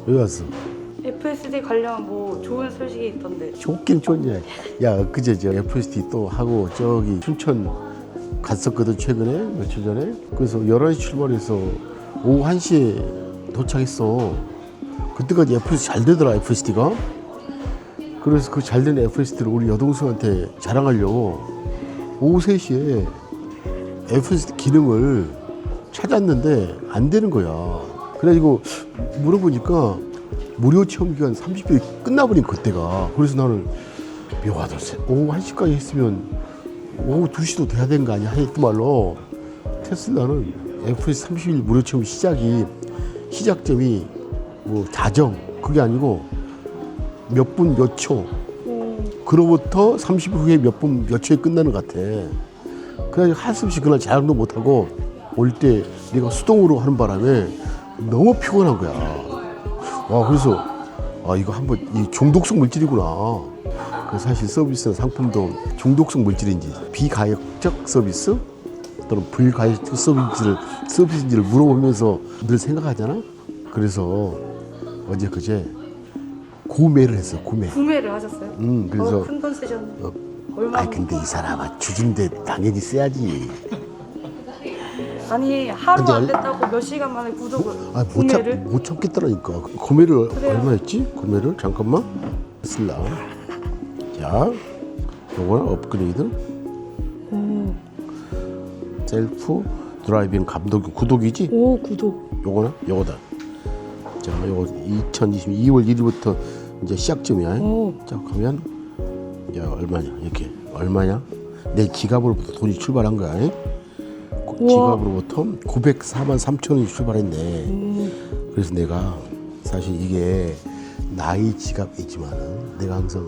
왜 왔어? FSD 관련 뭐 좋은 소식이 있던데. 좋긴 좋냐. 야, 그제 저 FSD 또 하고 저기 춘천 갔었거든, 최근에, 며칠 전에. 그래서 11시 출발해서 오후 1시에 도착했어. 그때까지 FSD 잘 되더라, FSD가. 그래서 그 잘 되는 FSD를 우리 여동생한테 자랑하려고 오후 3시에 FSD 기능을 찾았는데 안 되는 거야. 그래가지고 물어보니까 무료 체험 기간 30일이 끝나버린 그때가. 그래서 나는 묘하다. 오후 1시까지 했으면 오후 2시도 돼야 되는 거 아니야? 했던 말로 테슬라는 FS 30일 무료 체험 시작점이 뭐 자정 그게 아니고 몇 분 몇 초 그로부터 30분 후에 몇 분 몇 초에 끝나는 것 같아. 그래가지고 할 수 없이 그날 자랑도 못하고 올 때 내가 수동으로 하는 바람에 너무 피곤한 거야. 와, 그래서 이거 한번 이 중독성 물질이구나. 그 사실 서비스나 상품도 중독성 물질인지 비가역적 서비스 또는 불가역적 서비스인지를 물어보면서 늘 생각하잖아. 그래서 어제 그제 구매를 했어. 구매를 하셨어요? 그래서 큰 돈 쓰셨네. 얼마? 아니 근데 이 사람아 주준데 당연히 써야지. 아니 하루 근데 안 됐다고 몇 시간 만에 구독을 못 구매를? 참겠더라니까. 구매를 그래요? 얼마였지? 구매를 잠깐만 쓸라. 자, 요거는 업그레이드. 셀프 드라이빙 구독이지? 오 구독. 요거는 요거다. 자, 요거 2022 2월 1일부터 이제 시작점이야. 자, 가면 야 얼마냐 이렇게 얼마냐? 내 지갑으로부터 돈이 출발한 거야. 지갑으로부터 904만 3천 원이 출발했네. 그래서 내가 사실 이게 나의 지갑이지만은 내가 항상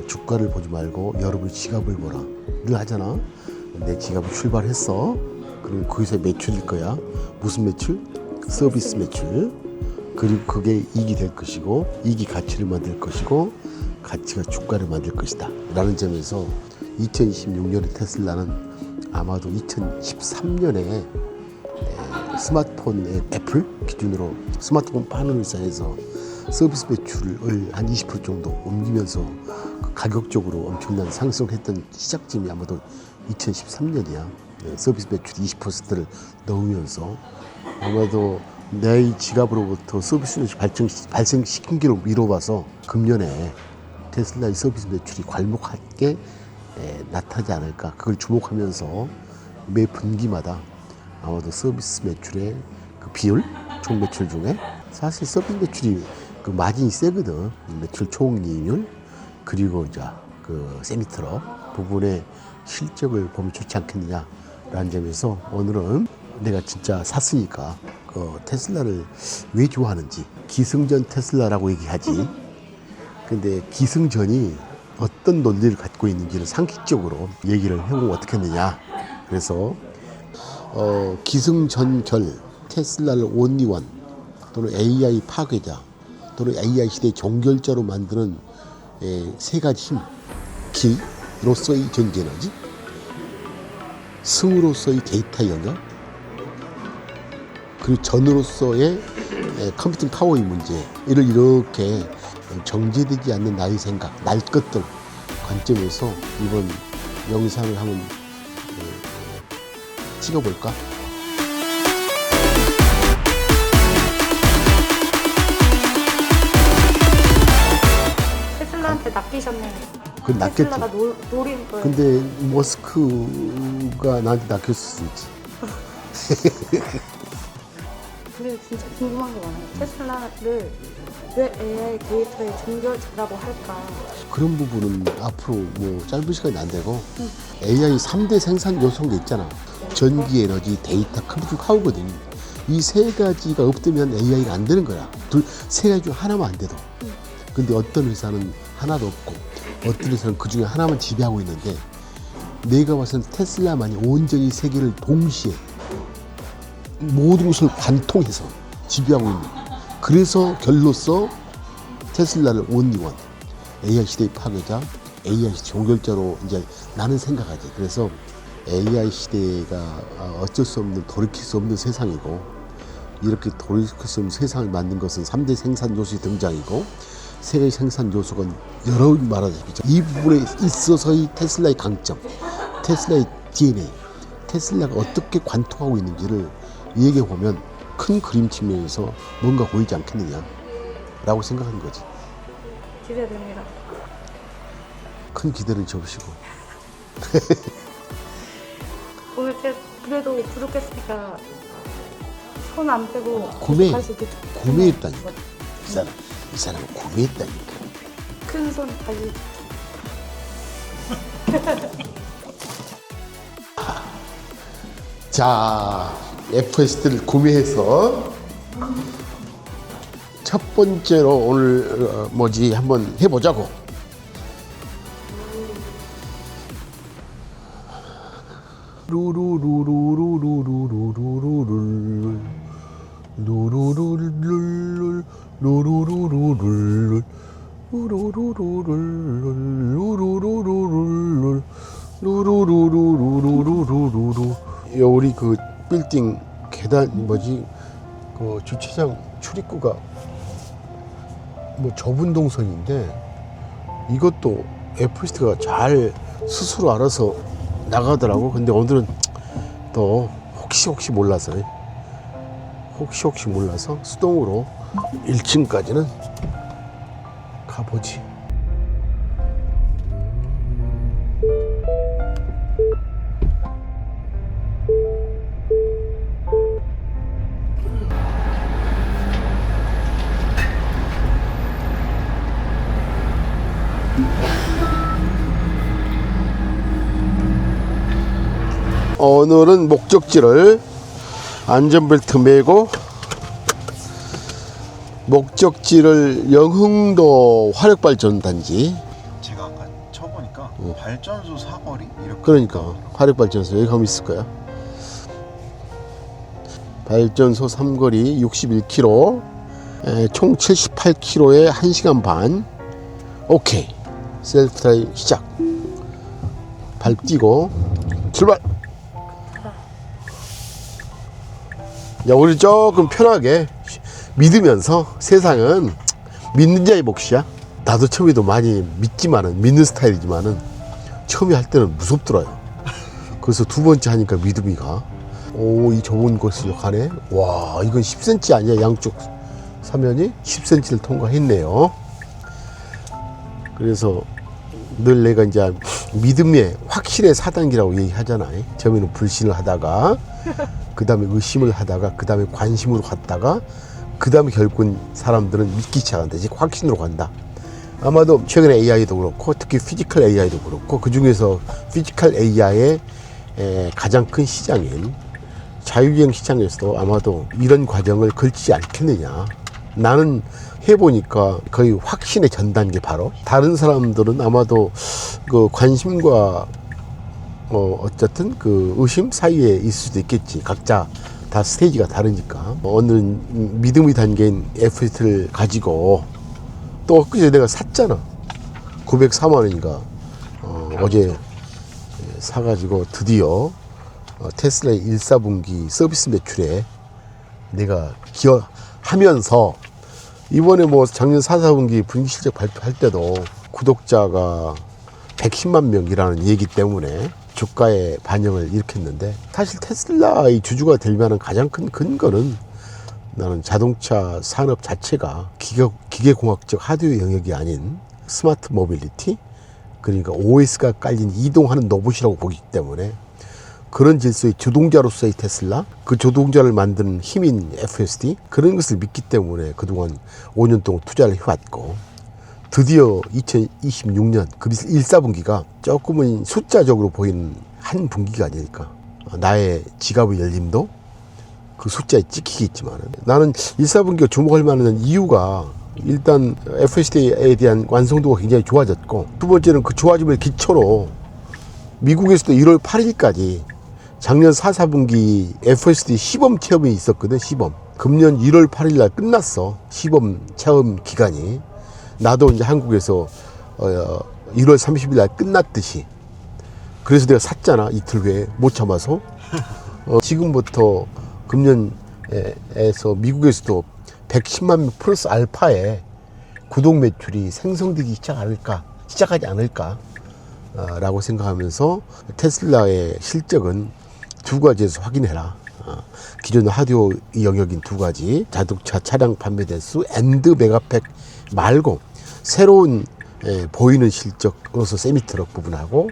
주가를 보지 말고 여러분의 지갑을 보라 늘 하잖아. 내 지갑을 출발했어. 그럼 거기서 매출일 거야. 무슨 매출? 서비스 매출. 그리고 그게 이익이 될 것이고 이익이 가치를 만들 것이고 가치가 주가를 만들 것이다 라는 점에서 2026년에 테슬라는 아마도 2013년에 스마트폰의 애플 기준으로 스마트폰 파는 회사에서 서비스 매출을 한 20% 정도 옮기면서 가격적으로 엄청난 상승했던 시작점이 아마도 2013년이야. 서비스 매출 20%를 넣으면서 아마도 내 지갑으로부터 서비스를 발생시킨 기로 미뤄봐서 금년에 테슬라의 서비스 매출이 괄목하게 나타나지 않을까. 그걸 주목하면서 매 분기마다 아마도 서비스 매출의 그 비율, 총 매출 중에 사실 서비스 매출이 그 마진이 세거든. 매출 총이익률 그리고 이제 그 세미트럭 부분의 실적을 보면 좋지 않겠느냐라는 점에서 오늘은 내가 진짜 샀으니까 그 테슬라를 왜 좋아하는지 기승전 테슬라라고 얘기하지. 근데 기승전이 어떤 논리를 갖고 있는지를 상식적으로 얘기를 해보면 어떻겠느냐. 그래서 기승전결 테슬라를 온리원 또는 AI 파괴자 또는 AI 시대의 종결자로 만드는 세 가지 힘. 기로서의 전기에너지, 승으로서의 데이터 영역, 그리고 전으로서의 컴퓨팅 파워의 문제. 이를 이렇게 정제되지 않는 나의 생각, 날 것들 관점에서 이번 영상을 한번 찍어볼까? 테슬라한테 낚이셨네. 그건 낚였지. 테슬라가 노린 거예요. 근데 머스크가 나한테 낚였을 수 있지. 근데 진짜 궁금한 게 많아요. 테슬라를 왜 AI 데이터의 종결자라고 할까? 그런 부분은 앞으로 뭐 짧은 시간이 안 되고 AI 3대 생산 요소인 게 있잖아. 전기, 에너지, 데이터, 컴퓨팅 파워거든. 이 세 가지가 없으면 AI가 안 되는 거야. 세 가지 중 하나만 안 돼도. 근데 어떤 회사는 하나도 없고 어떤 회사는 그 중에 하나만 지배하고 있는데 내가 봐서는 테슬라만이 온전히 세계를 동시에 모든 것을 관통해서 지배하고 있는. 그래서 결로서 테슬라를 온리원 AI 시대의 파괴자, AI 시대 종결자로 이제 나는 생각하지. 그래서 AI 시대가 어쩔 수 없는 돌이킬 수 없는 세상이고 이렇게 돌이켰으면 세상을 만든 것은 3대 생산 요소의 등장이고 세계 생산 요소가 여러 말하자면 이 부분에 있어서의 테슬라의 강점, 테슬라의 DNA, 테슬라가 어떻게 관통하고 있는지를 얘기해 보면 큰 그림 측면에서 뭔가 보이지 않겠느냐라고 생각하는 거지. 기대됩니다. 큰 기대를 접으시고. 오늘 그래도 부족했으니까 손 안 빼고 구매, 할 수 있게 구매했다니까. 이 사람은 구매했다니까. 큰 손 다시 자, FSD를 구매해서 첫 번째로 오늘 뭐지 한번 해보자고. 루루루루루루루루루루루 루루루루루루 루루루루루루 루루루루루루루루루루루 루루루루루루루루루 우리 그 빌딩 계단 뭐지 그 주차장 출입구가 뭐 좁은 동선인데 이것도 FST가 잘 스스로 알아서 나가더라고. 근데 오늘은 또 혹시 몰라서 수동으로 1층까지는 가보지. 오늘은 목적지를 안전벨트 매고 목적지를 영흥도 화력발전단지. 제가 아까 쳐보니까 발전소 사거리 이렇게. 그러니까 화력발전소 여기 가면 있을 거야. 발전소 삼거리 61km, 총 78km에 1시간 반. 오케이. 셀프 드라이브 시작. 발 띄고 출발. 야, 우리 조금 편하게 믿으면서, 세상은 믿는 자의 몫이야. 나도 처음에도 많이 믿는 스타일이지만은 처음에 할 때는 무섭더라요. 그래서 두 번째 하니까 믿음이 가. 오, 이 좁은 곳을 가네. 와, 이건 10cm 아니야. 양쪽 사면이 10cm를 통과했네요. 그래서 늘 내가 이제 믿음의 확실의 4단계라고 얘기하잖아. 처음에는 불신을 하다가, 그 다음에 의심을 하다가, 그 다음에 관심으로 갔다가, 그 다음에 결국은 사람들은 믿기 시작한다. 이제 확신으로 간다. 아마도 최근에 AI도 그렇고, 특히 피지컬 AI도 그렇고, 그 중에서 피지컬 AI의 가장 큰 시장인 자율주행 시장에서도 아마도 이런 과정을 걸치지 않겠느냐. 나는 해보니까 거의 확신의 전 단계. 바로 다른 사람들은 아마도 그 관심과 어쨌든 그 의심 사이에 있을 수도 있겠지. 각자 다 스테이지가 다르니까. 오늘은 믿음의 단계인 FST를 가지고, 또 엊그제 내가 샀잖아. 904만 원인가 어제 사가지고 드디어 테슬라의 1, 4분기 서비스 매출에 내가 기여하면서, 이번에 뭐 작년 4, 4분기 분기 실적 발표할 때도 구독자가 110만 명이라는 얘기 때문에 주가의 반영을 일으켰는데, 사실 테슬라의 주주가 될 만한 가장 큰 근거는 나는 자동차 산업 자체가 기계공학적 하드웨어 영역이 아닌 스마트 모빌리티, 그러니까 OS가 깔린 이동하는 로봇이라고 보기 때문에, 그런 질서의 조동자로서의 테슬라, 그 조동자를 만드는 힘인 FSD, 그런 것을 믿기 때문에 그동안 5년 동안 투자를 해왔고, 드디어 2026년 그 1, 4분기가 조금은 숫자적으로 보이는 한 분기가 아닐까. 나의 지갑의 열림도 그 숫자에 찍히겠지만, 나는 1, 4분기가 주목할 만한 이유가, 일단 FSD에 대한 완성도가 굉장히 좋아졌고, 두 번째는 그 좋아짐을 기초로 미국에서도 1월 8일까지 작년 4, 4분기 FSD 시범 체험이 있었거든. 시범. 금년 1월 8일 날 끝났어. 시범 체험 기간이. 나도 이제 한국에서 1월 30일 날 끝났듯이. 그래서 내가 샀잖아. 이틀 후에 못 참아서. 지금부터 금년 에서 미국에서도 110만 명 플러스 알파의 구독 매출이 생성되기 시작하지 않을까 라고 생각하면서 테슬라의 실적은 두 가지에서 확인해라. 기존 하드웨어 영역인 두 가지, 자동차 차량 판매 대수 앤드 메가팩 말고 새로운 보이는 실적으로서 세미트럭 부분하고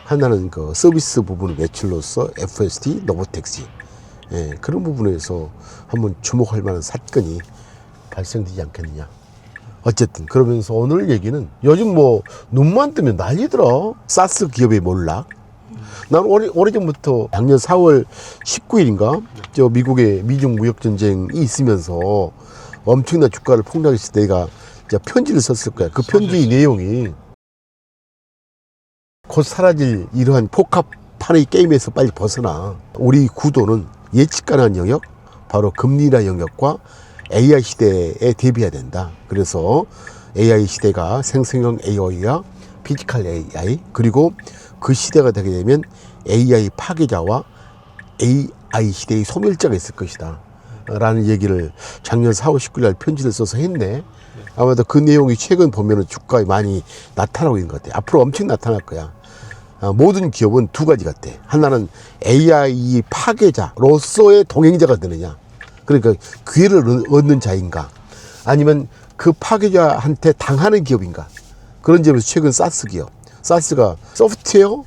하나는 그 서비스 부분 매출로서 FSD, 로보택시 그런 부분에서 한번 주목할 만한 사건이 발생되지 않겠느냐. 어쨌든 그러면서 오늘 얘기는 요즘 뭐 눈만 뜨면 난리더라. 사스 기업의 몰락. 난 오래전부터 작년 4월 19일인가 저 미국의 미중 무역 전쟁이 있으면서 엄청난 주가를 폭락했을 때 내가 편지를 썼을 거야. 그 편지의 내용이 곧 사라질 이러한 복합판의 게임에서 빨리 벗어나. 우리 구도는 예측 가능한 영역, 바로 금리나 영역과 AI 시대에 대비해야 된다. 그래서 AI 시대가 생성형 AI와 피지컬 AI, 그리고 그 시대가 되게 되면 AI 파괴자와 AI 시대의 소멸자가 있을 것이다 라는 얘기를 작년 4월 19일 날 편지를 써서 했네. 아마도 그 내용이 최근 보면은 주가에 많이 나타나고 있는 것 같아. 앞으로 엄청 나타날 거야. 모든 기업은 두 가지 같아. 하나는 AI 파괴자로서의 동행자가 되느냐, 그러니까 기회를 얻는 자인가, 아니면 그 파괴자한테 당하는 기업인가. 그런 점에서 최근 사스 기업, 사스가 소프트웨어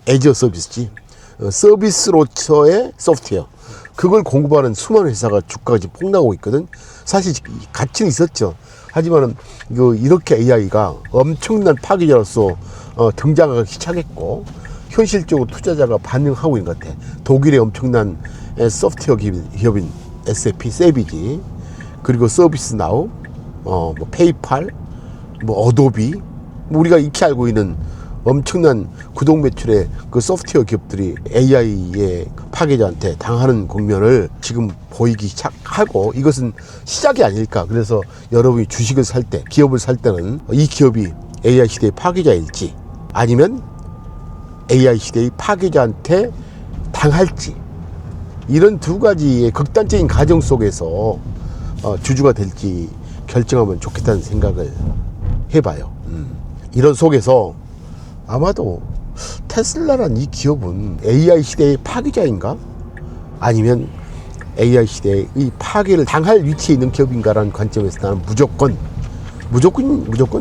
애저 서비스지, 서비스로서의 소프트웨어, 그걸 공급하는 수많은 회사가 주가가 지금 폭락하고 있거든. 사실 가치는 있었죠. 하지만은 이렇게 AI가 엄청난 파괴자로서 등장하기 시작했고, 현실적으로 투자자가 반응하고 있는 것 같아. 독일의 엄청난 소프트웨어 기업인 SAP, 세비지, 그리고 서비스 나우, 뭐 페이팔, 뭐 어도비, 뭐 우리가 익히 알고 있는 엄청난 구독 매출의 그 소프트웨어 기업들이 AI의 파괴자한테 당하는 국면을 지금 보이기 시작하고, 이것은 시작이 아닐까. 그래서 여러분이 주식을 살 때, 기업을 살 때는 이 기업이 AI 시대의 파괴자일지 아니면 AI 시대의 파괴자한테 당할지, 이런 두 가지의 극단적인 가정 속에서 주주가 될지 결정하면 좋겠다는 생각을 해봐요. 이런 속에서 아마도 테슬라란 이 기업은 AI 시대의 파괴자인가? 아니면 AI 시대의 이 파괴를 당할 위치에 있는 기업인가라는 관점에서 나는 무조건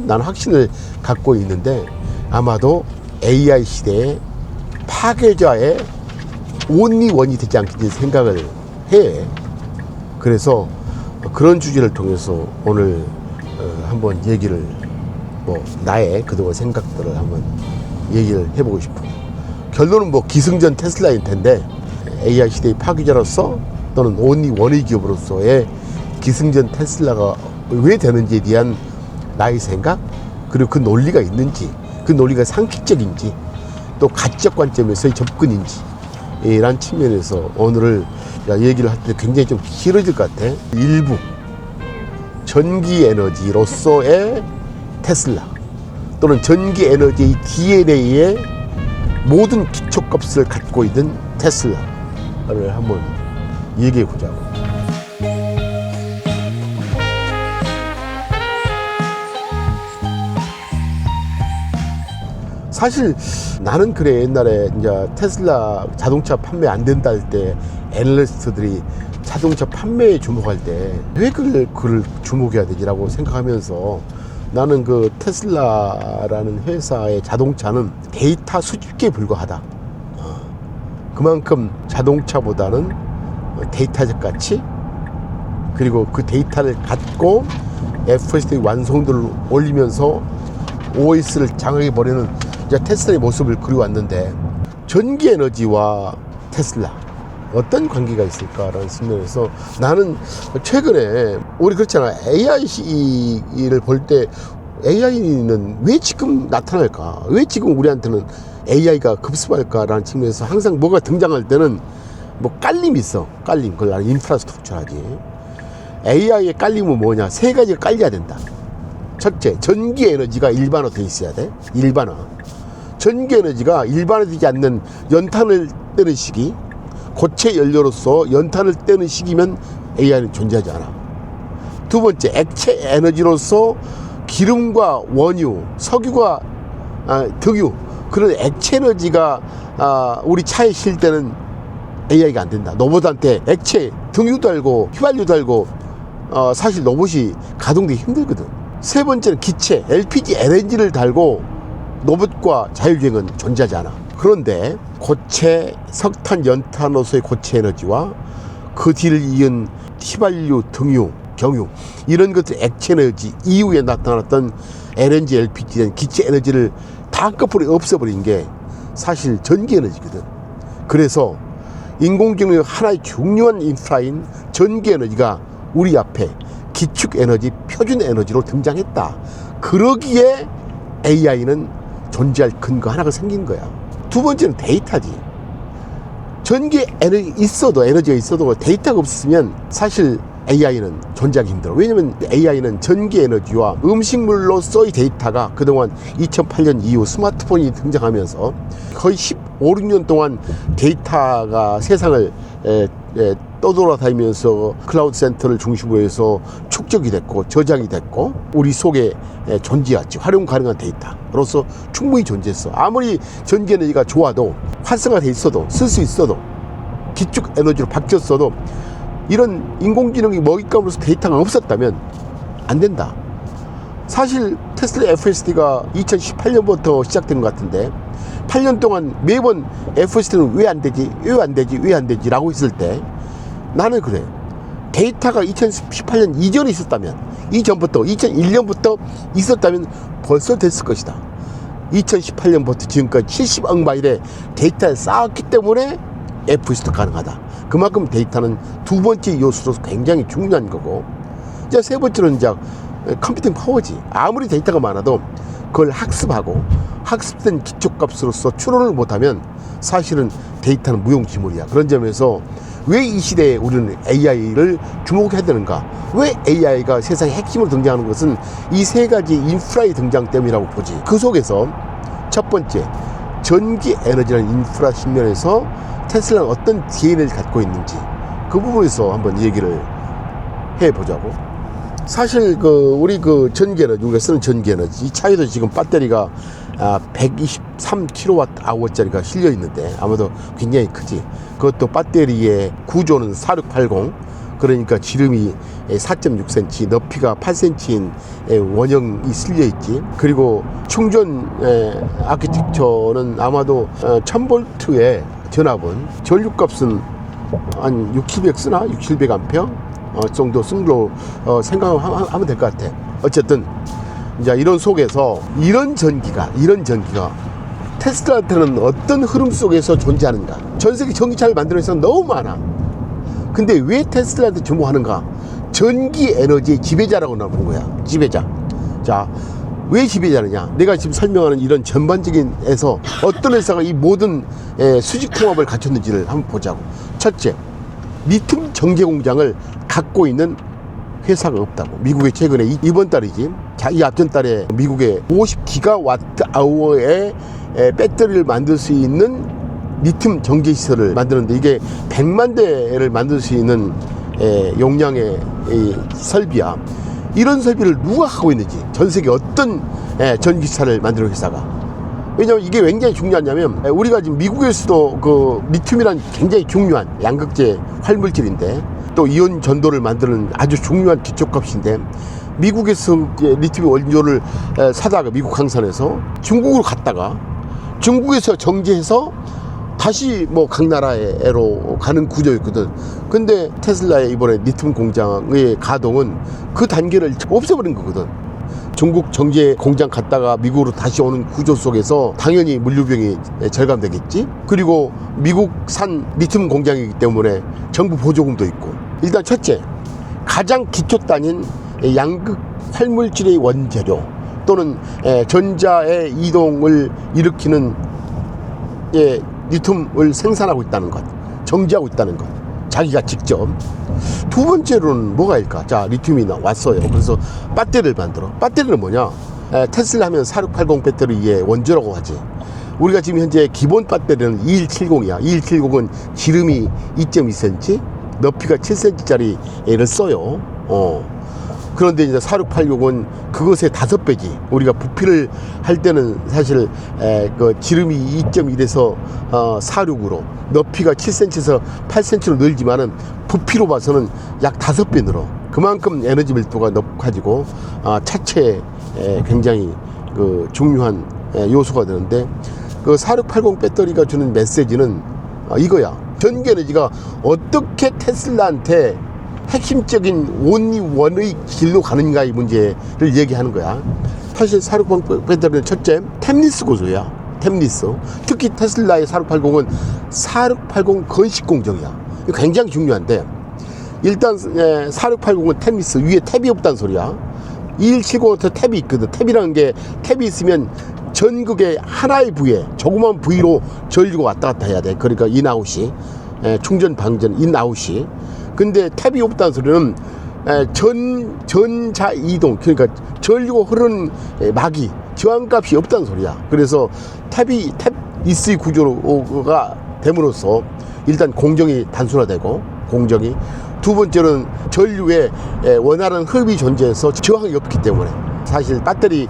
나는 확신을 갖고 있는데, 아마도 AI 시대의 파괴자의 온리 원이 되지 않겠지 생각을 해. 그래서 그런 주제를 통해서 오늘 한번 얘기를, 나의 그동안 생각들을 한번 얘기를 해보고 싶어. 결론은 기승전 테슬라일 텐데, AI 시대의 파괴자로서 또는 온리 원의 기업으로서의 기승전 테슬라가 왜 되는지에 대한 나의 생각, 그리고 그 논리가 있는지, 그 논리가 상식적인지, 또 가치적 관점에서의 접근인지, 이란 측면에서 오늘을 얘기를 할 때 굉장히 좀 길어질 것 같아. 일부 전기 에너지로서의 테슬라, 또는 전기 에너지의 DNA의 모든 기초값을 갖고 있는 테슬라를 한번 얘기해 보자고. 사실 나는 그래, 옛날에 이제 테슬라 자동차 판매 안 된다 할 때 애널리스트들이 자동차 판매에 주목할 때 왜 그걸 주목해야 되지라고 생각하면서, 나는 그 테슬라라는 회사의 자동차는 데이터 수집기에 불과하다. 그만큼 자동차보다는 데이터적 가치, 그리고 그 데이터를 갖고 FSD 완성도를 올리면서 OS를 장악해 버리는 이제 테슬라의 모습을 그려왔는데, 전기 에너지와 테슬라 어떤 관계가 있을까라는 측면에서 나는 최근에 우리 그렇잖아. AI를 볼 때 AI는 왜 지금 나타날까? 왜 지금 우리한테는 AI가 급습할까라는 측면에서 항상 뭐가 등장할 때는 깔림이 있어. 깔림. 그걸 나는 인프라스트럭처라지. AI의 깔림은 뭐냐? 세 가지가 깔려야 된다. 첫째, 전기 에너지가 일반화되어 있어야 돼. 일반화. 전기 에너지가 일반화되지 않는, 연탄을 떼는 시기, 고체 연료로서 연탄을 떼는 시기면 전기 에너지가 일반화되지 않는, 연탄을 떼는 시기면 전기 에너지가 일반화되지 않는, 연탄을 떼는 시기면 전기 에너지가 일반화되지 않는, 연탄을 떼는 시기면 전기 에너지가 일반화되지 않는, AI는 존재하지 않아. 두 번째, 액체 에너지로서 기름과 원유, 석유가 등유, 그런 액체 에너지가 우리 차에 실 때는 AI가 안 된다. 로봇한테 액체, 등유 달고 휘발유 달고 사실 로봇이 가동되기 힘들거든. 세 번째는 기체, LPG, LNG를 달고 로봇과 자율주행은 존재하지 않아. 그런데 고체, 석탄, 연탄으로서의 고체 에너지와 그 뒤를 이은 휘발유, 등유, 경유, 이런 것들 액체 에너지 이후에 나타났던 LNG, LPG 된 기체 에너지를 다 한꺼번에 없애버린 게 사실 전기 에너지거든. 그래서 인공지능의 하나의 중요한 인프라인 전기 에너지가 우리 앞에 기축 에너지, 표준 에너지로 등장했다. 그러기에 AI는 존재할 근거 하나가 생긴 거야. 두 번째는 데이터지. 전기 에너지가 있어도 데이터가 없으면 사실 AI는 존재하기 힘들어. 왜냐면 AI는 전기 에너지와 음식물로서의 데이터가 그동안 2008년 이후 스마트폰이 등장하면서 거의 15, 16년 동안 데이터가 세상을 떠돌아다니면서 클라우드 센터를 중심으로 해서 축적이 됐고 저장이 됐고 우리 속에 존재했지. 활용 가능한 데이터로서 충분히 존재했어. 아무리 전기 에너지가 좋아도 활성화돼 있어도 쓸 수 있어도 기축 에너지로 바뀌었어도 이런 인공지능이 먹잇감으로서 데이터가 없었다면 안 된다. 사실 테슬라 FSD가 2018년부터 시작된 것 같은데 8년 동안 매번 FSD는 왜 안 되지? 왜 안 되지? 왜 안 되지? 라고 했을 때 나는 그래. 데이터가 2018년 이전에 있었다면, 이전부터 2001년부터 있었다면 벌써 됐을 것이다. 2018년부터 지금까지 70억 마일의 데이터를 쌓았기 때문에 FSD 가능하다. 그만큼 데이터는 두 번째 요소로서 굉장히 중요한 거고, 이제 세 번째는 이제 컴퓨팅 파워지. 아무리 데이터가 많아도 그걸 학습하고 학습된 기초값으로서 추론을 못하면 사실은 데이터는 무용지물이야. 그런 점에서 왜 이 시대에 우리는 AI를 주목해야 되는가? 왜 AI가 세상의 핵심으로 등장하는 것은 이 세 가지 인프라의 등장 때문이라고 보지. 그 속에서 첫 번째, 전기 에너지라는 인프라 측면에서 테슬라는 어떤 DNA를 갖고 있는지 그 부분에서 한번 얘기를 해보자고. 사실 우리 전기 에너지, 우리가 쓰는 전기 에너지, 이 차에도 지금 배터리가 123kWh짜리가 실려 있는데 아마도 굉장히 크지. 그것도 배터리의 구조는 4680, 그러니까 지름이 4.6cm, 높이가 8cm인 원형이 실려 있지. 그리고 충전 아키텍처는 아마도 1000V의 전압은 전류값은 한 6,700 쓰나? 6,700A 정도 쓴 걸로 생각하면 될 것 같아. 어쨌든 이제 이런 속에서 이런 전기가 테슬라한테는 어떤 흐름 속에서 존재하는가. 전 세계 전기차를 만드는 회사는 너무 많아. 근데 왜 테슬라한테 주목하는가? 전기 에너지의 지배자라고 나오는 거야. 지배자. 자, 왜 지배자느냐? 내가 지금 설명하는 이런 전반적인 에서 어떤 회사가 이 모든 수직 통합을 갖췄는지를 한번 보자고. 첫째, 리튬 정제 공장을 갖고 있는 회사가 없다고. 미국에 최근에 이번 달이지, 이 앞전 달에 미국에 50GWh의 배터리를 만들 수 있는 리튬 정제 시설을 만드는데 이게 100만 대를 만들 수 있는 용량의 설비야. 이런 설비를 누가 하고 있는지, 전 세계 어떤 전기차를 만드는 회사가. 왜냐면 이게 굉장히 중요하냐면, 우리가 지금 미국에서도 그 리튬이란 굉장히 중요한 양극재 활물질인데, 또 이온 전도를 만드는 아주 중요한 기초값인데, 미국에서 리튬 원료를 사다가 미국 항산에서 중국으로 갔다가 중국에서 정제해서 다시 뭐 각 나라로 가는 구조였거든. 근데 테슬라의 이번에 리튬 공장의 가동은 그 단계를 없애버린 거거든. 중국 정제 공장 갔다가 미국으로 다시 오는 구조 속에서 당연히 물류비용이 절감되겠지. 그리고 미국산 리튬 공장이기 때문에 정부 보조금도 있고. 일단 첫째, 가장 기초 단위인 양극 활물질의 원재료 또는 전자의 이동을 일으키는 리튬을 생산하고 있다는 것, 정지하고 있다는 것, 자기가 직접. 두 번째로는 뭐가 일까? 자, 리튬이 왔어요. 그래서 배터리를 만들어. 배터리는 뭐냐? 테슬라 하면 4680 배터리의 원조라고 하지. 우리가 지금 현재 기본 배터리는 2170이야. 2170은 지름이 2.2cm, 높이가 7cm짜리 애를 써요. 그런데 이제 4680은 그것의 5배지. 우리가 부피를 할 때는 사실 그 지름이 2.1에서 46으로 높이가 7cm에서 8cm로 늘지만은 부피로 봐서는 약 5배 늘어. 그만큼 에너지 밀도가 높아지고 차체에 굉장히 그 중요한 요소가 되는데, 그 4680 배터리가 주는 메시지는 이거야. 전기 에너지가 어떻게 테슬라한테 핵심적인 원의 길로 가는가의 문제를 얘기하는 거야. 사실 4680 배터리는 첫째, 템리스 구조야. 템리스. 특히 테슬라의 4680은 4680 건식 공정이야. 이거 굉장히 중요한데, 일단 4680은 템리스, 위에 탭이 없다는 소리야. 2170부터 탭이 있거든. 탭이라는 게, 탭이 있으면 전극의 하나의 부위에 조그만 부위로 전류가 왔다 갔다 해야 돼. 그러니까 인아웃이, 충전 방전 인아웃이. 근데 탭이 없다는 소리는 전자 이동, 그러니까 전류가 흐르는 막이, 저항값이 없다는 소리야. 그래서 탭 이스의 구조가 됨으로써 일단 공정이 단순화되고, 공정이. 두 번째는 전류에 원활한 흡입이 존재해서 저항이 없기 때문에, 사실 배터리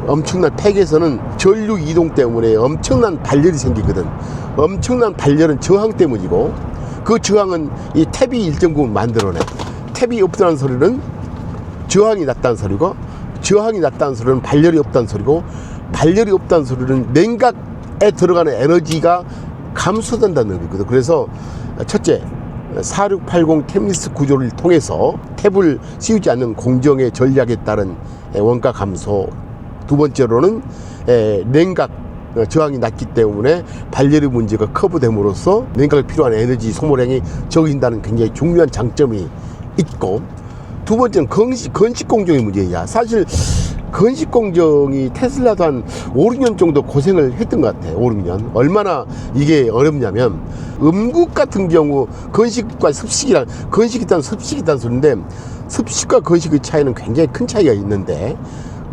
엄청난 팩에서는 전류 이동 때문에 엄청난 발열이 생기거든. 엄청난 발열은 저항 때문이고, 그 저항은 이 탭이 1.9를 만들어내. 탭이 없다는 소리는 저항이 낮다는 소리고, 저항이 낮다는 소리는 발열이 없다는 소리고, 발열이 없다는 소리는 냉각에 들어가는 에너지가 감소된다는 의미거든. 그래서 첫째, 4680 템리스 구조를 통해서 탭을 씌우지 않는 공정의 전략에 따른 원가 감소. 두 번째로는 냉각 저항이 낮기 때문에 발열의 문제가 커브됨으로써 냉각에 필요한 에너지 소모량이 적어진다는 굉장히 중요한 장점이 있고, 두 번째는 건식 공정의 문제야. 사실 건식 공정이 테슬라도 한 5, 6년 정도 고생을 했던 것 같아. 5, 6년. 얼마나 이게 어렵냐면, 음극 같은 경우 건식과 습식이란, 건식이 있다는 습식이 있다는 소리인데, 습식과 건식의 차이는 굉장히 큰 차이가 있는데,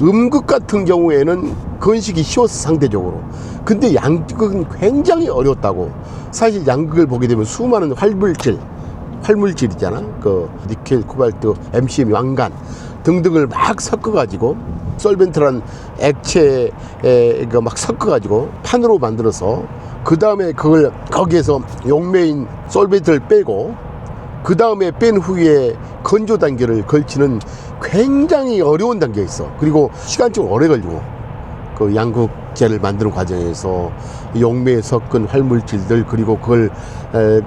음극 같은 경우에는 건식이 쉬웠어, 상대적으로. 근데 양극은 굉장히 어려웠다고. 사실 양극을 보게 되면 수많은 활물질이잖아. 그 니켈, 코발트, MCM, 왕간 등등을 막 섞어가지고, 솔벤트란 액체에 막 섞어가지고 판으로 만들어서, 그 다음에 그걸 거기에서 용매인 솔벤트를 빼고, 그 다음에 뺀 후에 건조 단계를 걸치는 굉장히 어려운 단계가 있어. 그리고 시간적으로 오래 걸리고, 그 양극재를 만드는 과정에서 용매에 섞은 활물질들, 그리고 그걸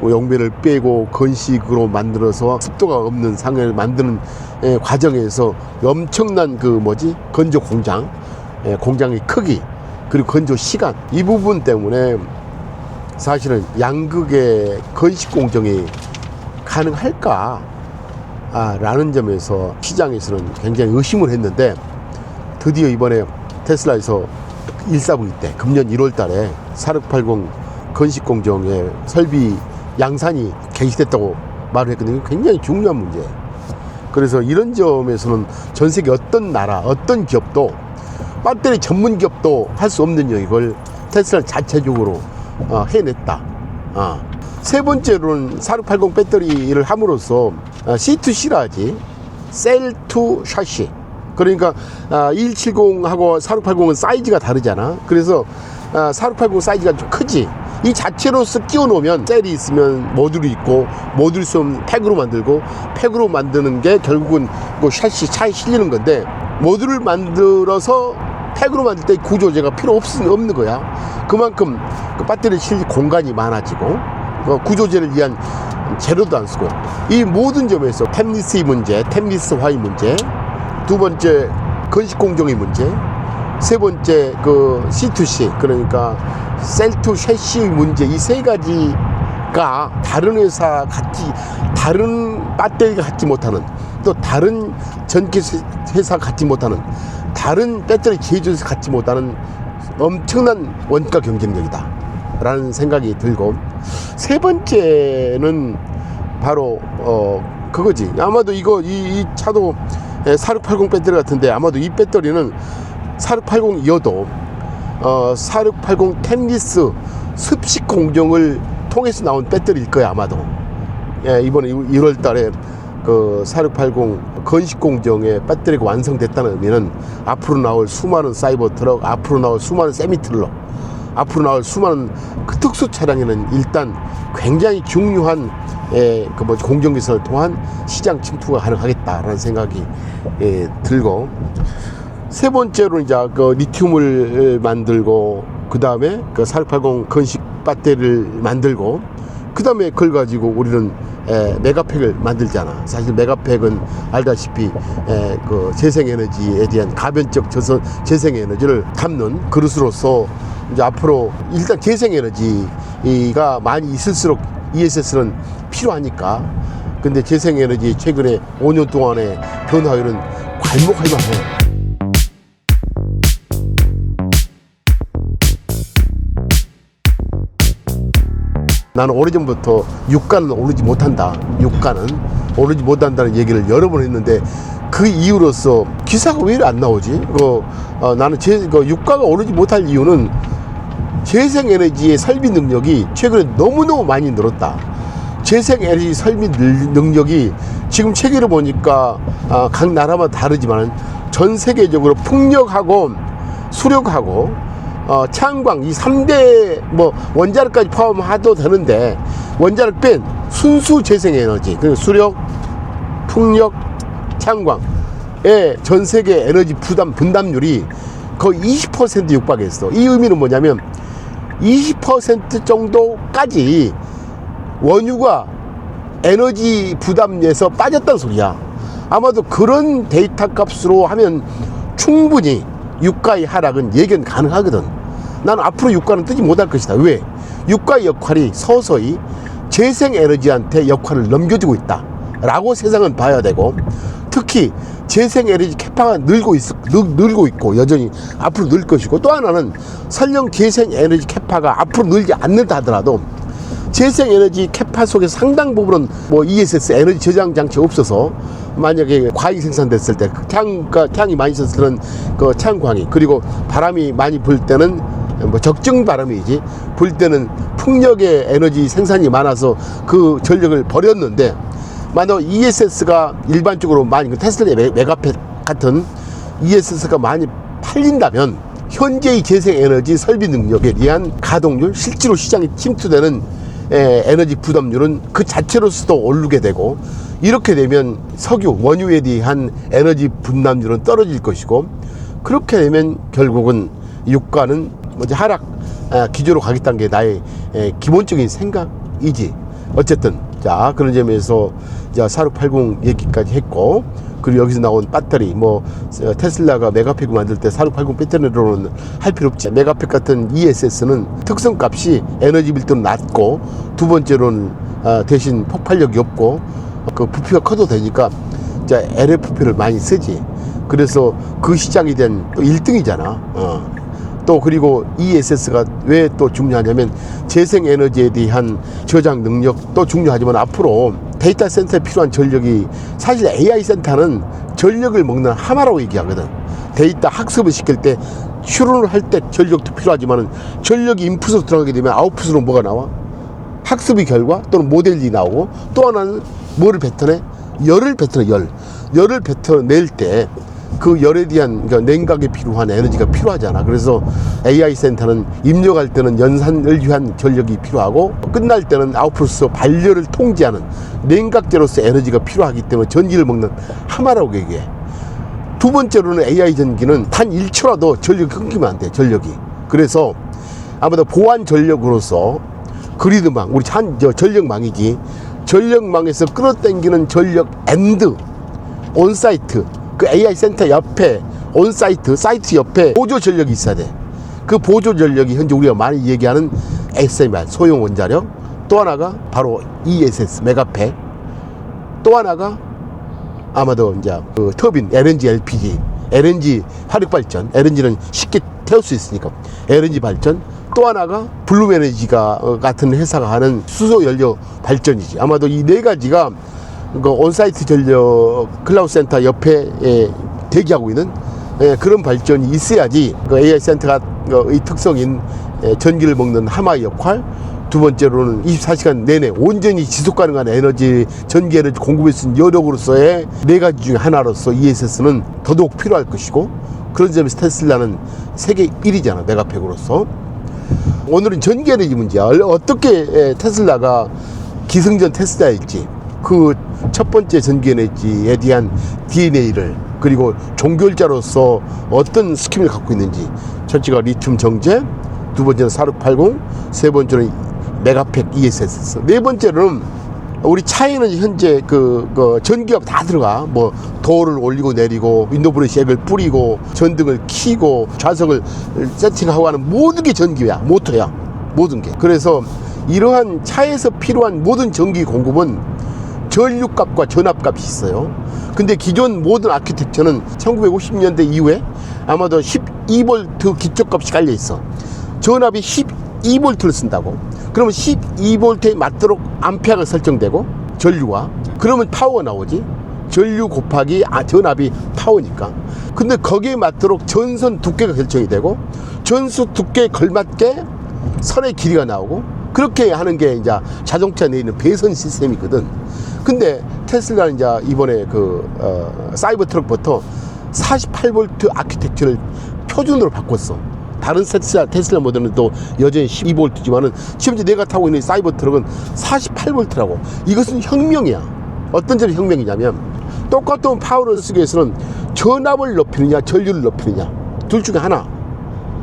용매를 빼고 건식으로 만들어서 습도가 없는 상을 만드는 과정에서 엄청난 건조 공장, 공장의 크기, 그리고 건조 시간, 이 부분 때문에 사실은 양극의 건식 공정이 가능할까? 라는 점에서 시장에서는 굉장히 의심을 했는데, 드디어 이번에 테슬라에서 일사분기 때 금년 1월 달에 4680 건식 공정의 설비 양산이 개시됐다고 말을 했거든요. 굉장히 중요한 문제예요. 그래서 이런 점에서는 전 세계 어떤 나라, 어떤 기업도, 배터리 전문 기업도 할 수 없는 영역을 테슬라 자체적으로 해냈다. 세 번째로는 4680 배터리를 함으로써 C2C라 하지, 셀 투 샤시. 그러니까 2170하고 4680은 사이즈가 다르잖아. 그래서 4680 사이즈가 좀 크지. 이 자체로서 끼워 놓으면 셀이 있으면 모듈이 있고, 모듈이 있으면 팩으로 만들고, 팩으로 만드는 게 결국은 그 샤시 차에 실리는 건데, 모듈을 만들어서 팩으로 만들 때 구조재가 필요 없는 거야. 그만큼 그 배터리 실릴 공간이 많아지고, 구조재를 위한 재료도 안 쓰고, 이 모든 점에서 템리스의 문제, 템리스화의 문제, 두 번째 건식 공정의 문제, 세 번째 그 C2C, 그러니까 셀 투 샤시의 문제, 이 세 가지가 다른 회사 다른 배터리가 갖지 못하는, 또 다른 전기 회사 갖지 못하는, 다른 배터리 제조사 갖지 못하는 엄청난 원가 경쟁력이다 라는 생각이 들고, 세 번째는 바로 그거지. 아마도 이 차도 4680 배터리 같은데, 아마도 이 배터리는 4680이어도 4680 템리스 습식 공정을 통해서 나온 배터리일 거야, 아마도. 이번에 1월 달에 그 4680 건식 공정의 배터리가 완성됐다는 의미는 앞으로 나올 수많은 사이버 트럭, 앞으로 나올 수많은 세미 트럭, 앞으로 나올 수많은 그 특수 차량에는 일단 굉장히 중요한 공정 개선을 통한 시장 침투가 가능하겠다라는 생각이 들고, 세 번째로 이제 그 리튬을 만들고, 그 다음에 그 4680 건식 배터리를 만들고, 그 다음에 그걸 가지고 우리는 메가팩을 만들잖아. 사실 메가팩은 알다시피 그 재생에너지에 대한 가변적 재생에너지를 담는 그릇으로서 이제 앞으로 일단 재생에너지가 많이 있을수록 ESS는 필요하니까. 근데 재생에너지 최근에 5년 동안의 변화율은 괄목할 만해. 나는 오래전부터 유가는 오르지 못한다. 유가는 오르지 못한다는 얘기를 여러 번 했는데, 그 이유로서 기사가 왜 이리 안 나오지? 나는 유가가 오르지 못할 이유는 재생에너지의 설비 능력이 최근에 너무너무 많이 늘었다. 재생에너지 설비 능력이 지금 체계를 보니까 각 나라마다 다르지만 전 세계적으로 풍력하고 수력하고 창광, 이 3대 원자력까지 포함해도 되는데, 원자력 뺀 순수 재생에너지, 그 수력, 풍력, 창광의 전 세계 에너지 분담률이 거의 20% 육박했어. 이 의미는 뭐냐면 20% 정도까지 원유가 에너지 부담에서 빠졌다는 소리야. 아마도 그런 데이터 값으로 하면 충분히 유가의 하락은 예견 가능하거든. 나는 앞으로 유가는 뜨지 못할 것이다. 왜? 유가의 역할이 서서히 재생에너지한테 역할을 넘겨주고 있다 라고 세상은 봐야 되고, 특히 재생에너지 캐파가 늘고 있고 여전히 앞으로 늘 것이고, 또 하나는 설령 재생에너지 캐파가 앞으로 늘지 않는다 하더라도 재생에너지 캐파 속에서 상당 부분은 ESS 에너지 저장 장치 없어서 만약에 과잉 생산됐을 때 태양이 많이 있었을 때는 그 태양광이, 그리고 바람이 많이 불 때는 적정 바람이지, 불 때는 풍력의 에너지 생산이 많아서 그 전력을 버렸는데, 만약 ESS가 일반적으로 많이 테슬라의 메가팩 같은 ESS가 많이 팔린다면 현재의 재생에너지 설비 능력에 대한 가동률, 실제로 시장에 침투되는 에너지 부담률은 그 자체로서도 오르게 되고, 이렇게 되면 석유, 원유에 대한 에너지 분담률은 떨어질 것이고, 그렇게 되면 결국은 유가는 하락 기조로 가겠다는 게 나의 기본적인 생각이지. 어쨌든 자, 그런 점에서 4680 얘기까지 했고, 그리고 여기서 나온 배터리, 테슬라가 메가팩을 만들 때 4680 배터리로는 할 필요 없지. 메가팩 같은 ESS는 특성값이 에너지 밀도는 낮고, 두 번째로는 대신 폭발력이 없고, 그 부피가 커도 되니까 LFP를 많이 쓰지. 그래서 그 시장에 대한 또 1등이잖아. 또 그리고 ESS가 왜 또 중요하냐면 재생에너지에 대한 저장 능력도 중요하지만, 앞으로 데이터 센터에 필요한 전력이, 사실 AI 센터는 전력을 먹는 하마라고 얘기하거든. 데이터 학습을 시킬 때, 추론을 할 때 전력도 필요하지만, 전력이 인풋으로 들어가게 되면 아웃풋으로 뭐가 나와? 학습의 결과 또는 모델이 나오고, 또 하나는 뭐를 뱉어내? 열을 뱉어내. 열을 뱉어낼 때 그 열에 대한 냉각에 필요한 에너지가 필요하잖아. 그래서 AI 센터는 입력할 때는 연산을 위한 전력이 필요하고, 끝날 때는 아웃풋으로 발열을 통제하는 냉각제로서 에너지가 필요하기 때문에 전기를 먹는 하마라고 얘기해. 두 번째로는 AI 전기는 단 1초라도 전력이 끊기면 안 돼. 전력이. 그래서 아무래도 보안 전력으로서 그리드망, 우리 전력망이지, 전력망에서 끌어당기는 전력 엔드 온사이트, 그 AI 센터 옆에 온사이트, 사이트 옆에 보조 전력이 있어야 돼. 그 보조 전력이 현재 우리가 많이 얘기하는 SMR, 소형 원자력, 또 하나가 바로 ESS, 메가팩, 또 하나가 아마도 그 터빈, LNG, LPG, LNG 화력발전, LNG는 쉽게 태울 수 있으니까 LNG 발전, 또 하나가 블룸에너지가 같은 회사가 하는 수소연료 발전이지. 아마도 이 네 가지가 그 온사이트 전력 클라우드 센터 옆에 대기하고 있는 그런 발전이 있어야지 그 AI 센터가 이 특성인 전기를 먹는 하마의 역할, 두 번째로는 24시간 내내 온전히 지속 가능한 에너지, 전기 에너지 공급할 수 있는 여력으로서의 네 가지 중에 하나로서 ESS는 더더욱 필요할 것이고, 그런 점에서 테슬라는 세계 1위잖아, 메가팩으로서. 오늘은 전기 에너지 문제야. 어떻게 테슬라가 기승전 테슬라일지, 그 첫 번째 전기 에너지에 대한 DNA를, 그리고 종결자로서 어떤 스킴을 갖고 있는지, 첫째가 리튬 정제, 두 번째는 4680, 세 번째는 메가팩 ESS, 네 번째로는 우리 차에는 현재 그 전기가 다 들어가. 뭐 도어를 올리고 내리고, 윈도브레시 액을 뿌리고, 전등을 켜고, 좌석을 세팅하고 하는 모든 게 전기야, 모터야, 모든 게. 그래서 이러한 차에서 필요한 모든 전기 공급은 전류값과 전압값이 있어요. 근데 기존 모든 아키텍처는 1950년대 이후에 아마도 12V 기초값이 깔려 있어. 전압이 12V를 쓴다고. 그러면 12V에 맞도록 암페어가 설정되고, 전류가, 그러면 파워가 나오지. 전류 곱하기 전압이 파워니까. 근데 거기에 맞도록 전선 두께가 결정이 되고, 전선 두께에 걸맞게 선의 길이가 나오고, 그렇게 하는 게 이제 자동차 내에 있는 배선 시스템이거든. 근데 테슬라는 이제 이번에 사이버 트럭부터 48V 아키텍처를 표준으로 바꿨어. 다른 테슬라 모델은 또 여전히 12V지만은 지금 내가 타고 있는 사이버 트럭은 48V라고. 이것은 혁명이야. 어떤 점이 혁명이냐면, 똑같은 파워를 쓰기 위해서는 전압을 높이느냐, 전류를 높이느냐, 둘 중에 하나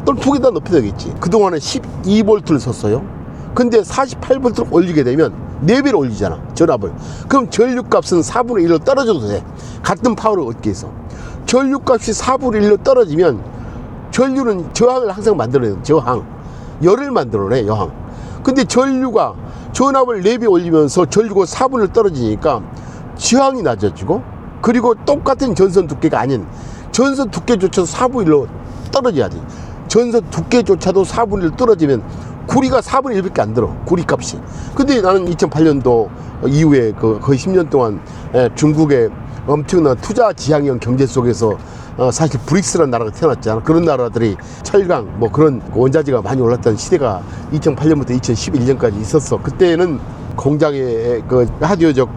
또는 두 개 다 높여야 되겠지. 그동안은 12V를 썼어요. 근데 48V를 올리게 되면 4배를 올리잖아, 전압을. 그럼 전류값은 4분의 1로 떨어져도 돼. 같은 파워를 얻기 위해서. 전류값이 4분의 1로 떨어지면 전류는 저항을 항상 만들어내요. 저항, 열을 만들어내, 여항. 근데 전류가 전압을 4배 올리면서 전류가 4분의 1 떨어지니까 저항이 낮아지고, 그리고 똑같은 전선 두께가 아닌 전선 두께조차도 4분의 1로 떨어져야 돼. 전선 두께조차도 4분의 1 떨어지면 구리가 4분의 1밖에 안 들어, 구리 값이. 근데 나는 2008년도 이후에 거의 10년 동안 중국의 엄청난 투자 지향형 경제 속에서 사실 브릭스라는 나라가 태어났잖아. 그런 나라들이 철강, 뭐 그런 원자재가 많이 올랐던 시대가 2008년부터 2011년까지 있었어. 그때는 공장에 라디오적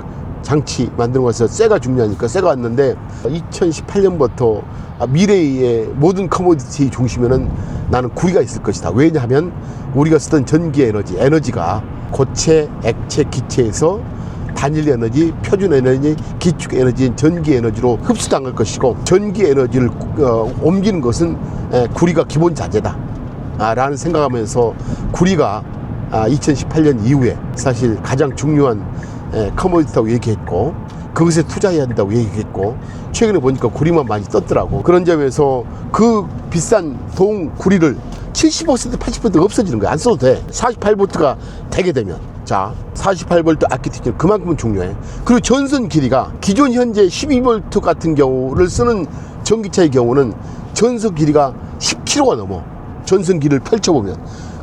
장치 만드는 것에서 쇠가 중요하니까 쇠가 왔는데, 2018년부터 미래의 모든 커머디티 중심에는 나는 구리가 있을 것이다. 왜냐하면 우리가 쓰던 전기 에너지가 고체, 액체, 기체에서 단일 에너지, 표준 에너지, 기축 에너지인 전기 에너지로 흡수당할 것이고, 전기 에너지를 옮기는 것은 구리가 기본 자재다 라는 생각하면서, 구리가 2018년 이후에 사실 가장 중요한 커머디티라고 얘기했고, 그것에 투자해야 한다고 얘기했고, 최근에 보니까 구리만 많이 떴더라고. 그런 점에서 그 비싼 구리를 70%, 80% 없어지는 거야. 안 써도 돼. 48V가 되게 되면. 자, 48V 아키텍처는 그만큼 중요해. 그리고 전선 길이가 기존 현재 12V 같은 경우를 쓰는 전기차의 경우는 전선 길이가 10km가 넘어. 전선 길이를 펼쳐보면.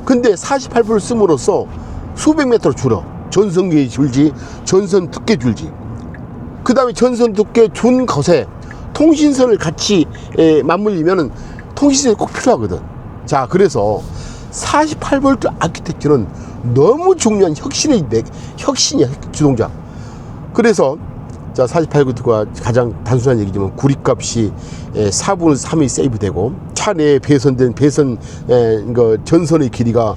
근데 48V를 씀으로써 수백 메트로 줄어. 전선 길이 줄지, 전선 두께 줄지. 그 다음에 전선 두께 준 것에 통신선을 같이 맞물리면은 통신선이 꼭 필요하거든. 자, 그래서 48V 아키텍처는 너무 중요한 혁신이야, 주동자. 그래서 자, 48V가 가장 단순한 얘기지만 구리값이 4분의 3이 세이브되고, 차 내에 배선된 전선의 길이가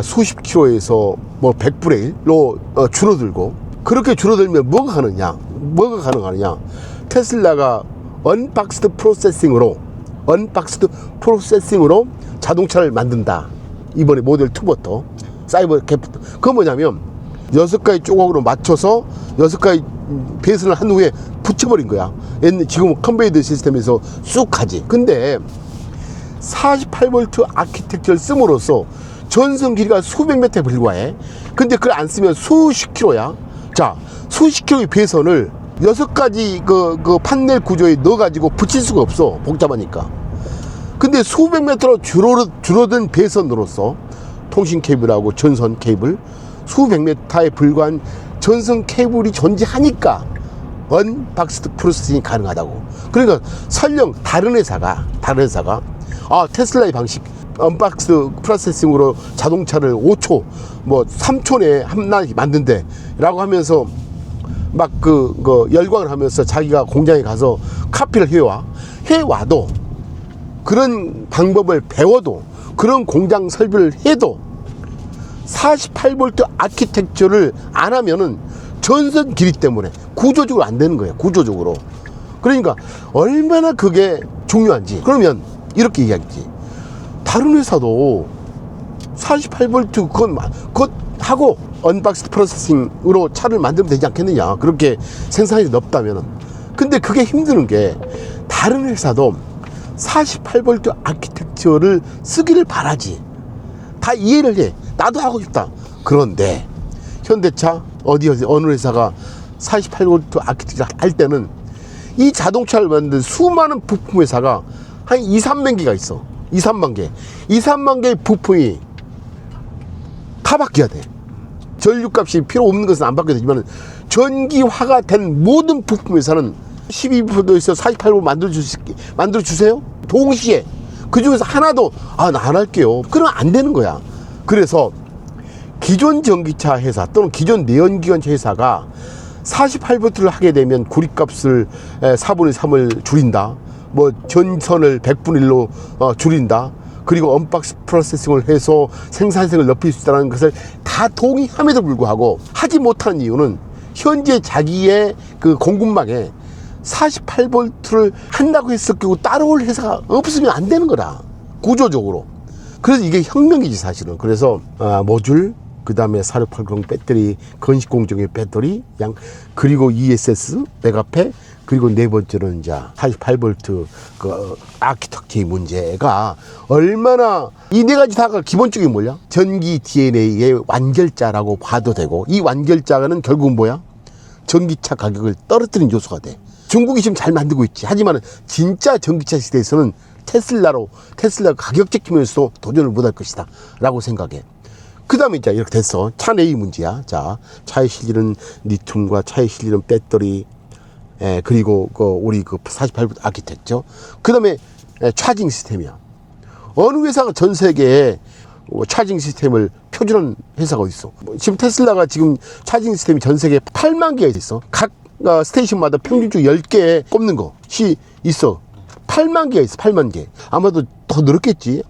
수십 킬로에서 뭐 100분의 1로 줄어들고, 그렇게 줄어들면 뭐가 가능하느냐? 테슬라가 언박스드 프로세싱으로 자동차를 만든다. 이번에 모델 2부터 사이버 캡부터. 그건 뭐냐면 6가지 조각으로 맞춰서 6가지 배선을 한 후에 붙여버린 거야. 지금 컨베이드 시스템에서 쑥 가지. 근데 48V 아키텍처를 씀으로써 전선 길이가 수백 미터에 불과해. 근데 그걸 안 쓰면 수십 킬로야. 자, 수십 킬로의 배선을 6가지 그 판넬 구조에 넣어가지고 붙일 수가 없어. 복잡하니까. 근데 수백 미터로 줄어든 배선으로서 통신 케이블하고 전선 케이블, 수백 미터에 불과한 전선 케이블이 존재하니까 언박스드 프로세싱이 가능하다고. 그러니까 설령 다른 회사가 테슬라의 방식 언박스 프로세싱으로 자동차를 5초, 뭐 3초 내에 하나 만든대 라고 하면서 막 열광을 하면서 자기가 공장에 가서 카피를 해와도 그런 방법을 배워도 그런 공장 설비를 해도 48V 아키텍처를 안 하면은 전선 길이 때문에 구조적으로 안 되는 거예요. 구조적으로. 그러니까 얼마나 그게 중요한지. 그러면 이렇게 이야기지. 다른 회사도 48V 그것 하고 언박스 프로세싱으로 차를 만들면 되지 않겠느냐. 그렇게 생산이 높다면은. 근데 그게 힘드는 게 다른 회사도 48V 아키텍처를 쓰기를 바라지. 다 이해를 해. 나도 하고 싶다. 그런데 현대차 어느 회사가 48V 아키텍처를 할 때는 이 자동차를 만든 수많은 부품 회사가 한 2, 3만 개가 있어. 2, 3만 개. 2, 3만 개의 부품이 다 바뀌어야 돼. 전류값이 필요 없는 것은 안 바뀌어야 되지만 전기화가 된 모든 부품 회사는 12V에서 48V 만들어주세요. 동시에. 그 중에서 하나도 나 안 할게요. 그러면 안 되는 거야. 그래서 기존 전기차 회사 또는 기존 내연기관차 회사가 48V를 하게 되면 구리값을 4분의 3을 줄인다. 뭐 전선을 100분의 1로 줄인다. 그리고 언박스 프로세싱을 해서 생산성을 높일 수 있다는 것을 다 동의함에도 불구하고 하지 못하는 이유는 현재 자기의 그 공급망에 48V를 한다고 했을 경우 따라올 회사가 없으면 안 되는 거라. 구조적으로. 그래서 이게 혁명이지 사실은. 그래서 모듈, 그 다음에 4680 배터리, 건식 공정의 배터리 그리고 ESS 메가패, 그리고 네 번째는 이제 48V 그 아키텍처의 문제가 얼마나 이 네 가지 다가 기본적인 뭐냐? 전기 DNA의 완결자라고 봐도 되고, 이 완결자는 결국은 뭐야? 전기차 가격을 떨어뜨리는 요소가 돼. 중국이 지금 잘 만들고 있지. 하지만 진짜 전기차 시대에서는 테슬라가 가격 제끼면서 도전을 못할 것이다 라고 생각해. 그 다음에 이제 이렇게 됐어. 차 내의 문제야. 자, 차에 실리는 리튬과 차에 실리는 배터리, 그리고 우리 48V 아키텍처. 그 다음에 차징 시스템이야. 어느 회사가 전 세계에 차징 시스템을 표준한 회사가 어디 있어? 지금 테슬라가 지금 차징 시스템이 전 세계에 8만 개가 있어. 각 스테이션마다 평균적으로 10개 꼽는 것이 있어. 8만 개가 있어. 8만 개. 아마도 더 늘었겠지.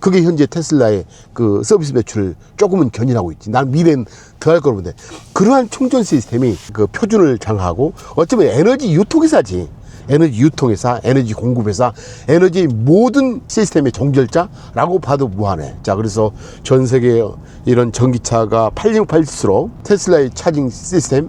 그게 현재 테슬라의 그 서비스 매출을 조금은 견인하고 있지. 난 미래는 더 할 거로 보는데, 그러한 충전 시스템이 그 표준을 장하고 어쩌면 에너지 유통회사지. 에너지 유통회사, 에너지 공급회사, 에너지 모든 시스템의 종결자라고 봐도 무한해. 자, 그래서 전 세계 이런 전기차가 팔리면 팔릴수록 테슬라의 차징 시스템은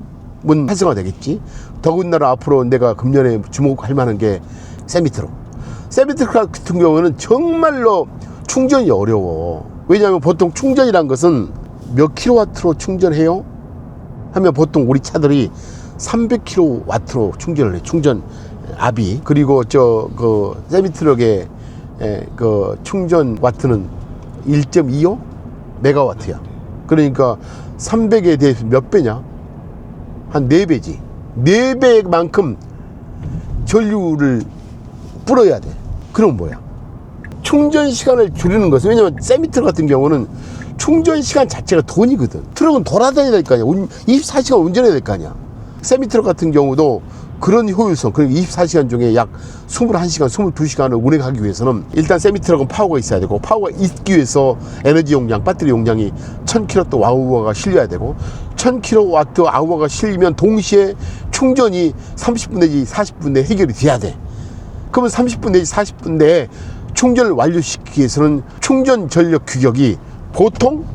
활성화되겠지. 더군다나 앞으로 내가 금년에 주목할 만한 게 세미트럭 같은 경우는 정말로 충전이 어려워. 왜냐하면 보통 충전이란 것은 몇 킬로와트로 충전해요? 하면 보통 우리 차들이 300킬로와트로 충전을 해. 충전 압이. 그리고 세미트럭의 그 충전 와트는 1.25 메가와트야. 그러니까 300에 대해서 몇 배냐? 한 4배지. 4배만큼 전류를 뿌려야 돼. 그럼 뭐야? 충전 시간을 줄이는 것은, 왜냐면 세미트럭 같은 경우는 충전 시간 자체가 돈이거든. 트럭은 돌아다녀야 될 거 아니야. 24시간 운전해야 될 거 아니야. 세미트럭 같은 경우도 그런 효율성, 그러니까 24시간 중에 약 21시간, 22시간을 운행하기 위해서는 일단 세미트럭은 파워가 있어야 되고, 파워가 있기 위해서 에너지 용량, 배터리 용량이 1000kWh가 실려야 되고, 1000kWh가 실리면 동시에 충전이 30분 내지 40분 내에 해결이 돼야 돼. 그러면 30분 내지 40분 내에 충전을 완료시키기 위해서는 충전 전력 규격이 보통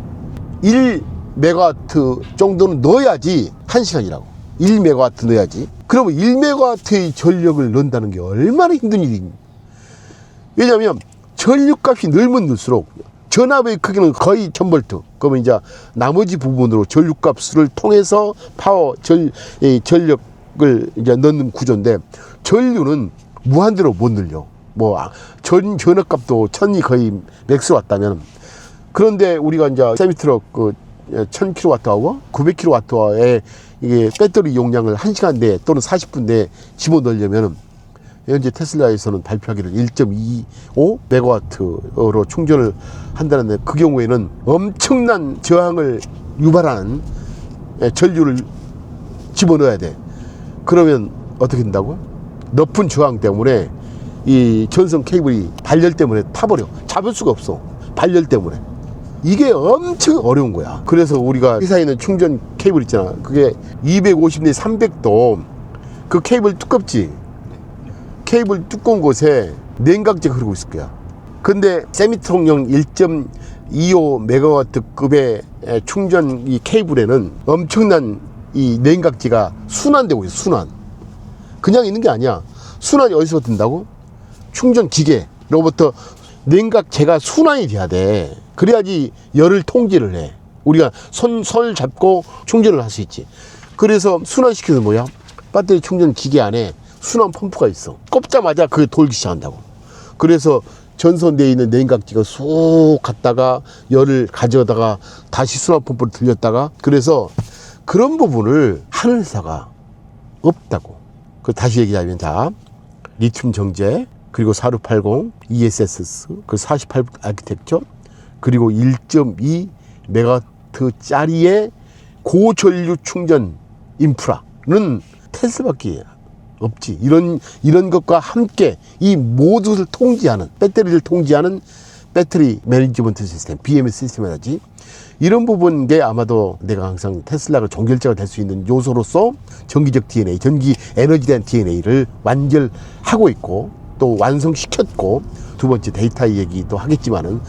1메가와트 정도는 넣어야지 1시간이라고. 1메가와트 넣어야지. 그러면 1메가와트의 전력을 넣는다는 게 얼마나 힘든 일이니. 왜냐하면 전류값이 늘면 늘수록 전압의 크기는 거의 1000V. 그러면 이제 나머지 부분으로 전류값을 통해서 전력을 이제 넣는 구조인데, 전류는 무한대로 못 늘려. 전압값도 1000이 거의 맥스 왔다면. 그런데 우리가 이제 세미트럭 1000kWh, 900kWh의 이게 배터리 용량을 1시간 내에 또는 40분 내에 집어넣으려면 현재 테슬라에서는 발표하기를 1.25 메가와트로 충전을 한다는데 그 경우에는 엄청난 저항을 유발하는 전류를 집어넣어야 돼. 그러면 어떻게 된다고? 높은 저항 때문에 이 전선 케이블이 발열 때문에 타버려. 잡을 수가 없어. 발열 때문에. 이게 엄청 어려운 거야. 그래서 우리가 회사에 있는 충전 케이블 있잖아. 그게 250내 300도 그 케이블 두껍지. 케이블 두꺼운 곳에 냉각제가 흐르고 있을 거야. 근데 세미트론용 1.25 메가와트급의 충전 이 케이블에는 엄청난 이 냉각제가 순환되고 있어. 순환. 그냥 있는 게 아니야. 순환이 어디서 든다고? 충전 기계로부터 냉각제가 순환이 돼야 돼. 그래야지 열을 통제를 해. 우리가 손을 잡고 충전을 할 수 있지. 그래서 순환시켜서 뭐야? 배터리 충전 기계 안에 순환 펌프가 있어. 꼽자마자 그게 돌기 시작한다고. 그래서 전선대에 있는 냉각제가 쑥 갔다가 열을 가져다가 다시 순환 펌프를 들렸다가, 그래서 그런 부분을 하는 회사가 없다고. 그 다시 얘기하면, 자, 리튬 정제, 그리고 4680 ESS, 그 48 아키텍처, 그리고 1.2 메가와트짜리의 고전류 충전 인프라는 테슬라밖에 없지. 이런 것과 함께 이 모두를 통제하는, 배터리를 통제하는 배터리 매니지먼트 시스템, BMS 시스템이라지. 이런 부분 게 아마도 내가 항상 테슬라가 종결자가 될 수 있는 요소로서 전기적 DNA, 전기 에너지에 대한 DNA를 완결하고 있고 또 완성시켰고, 두 번째 데이터 얘기도 하겠지만은,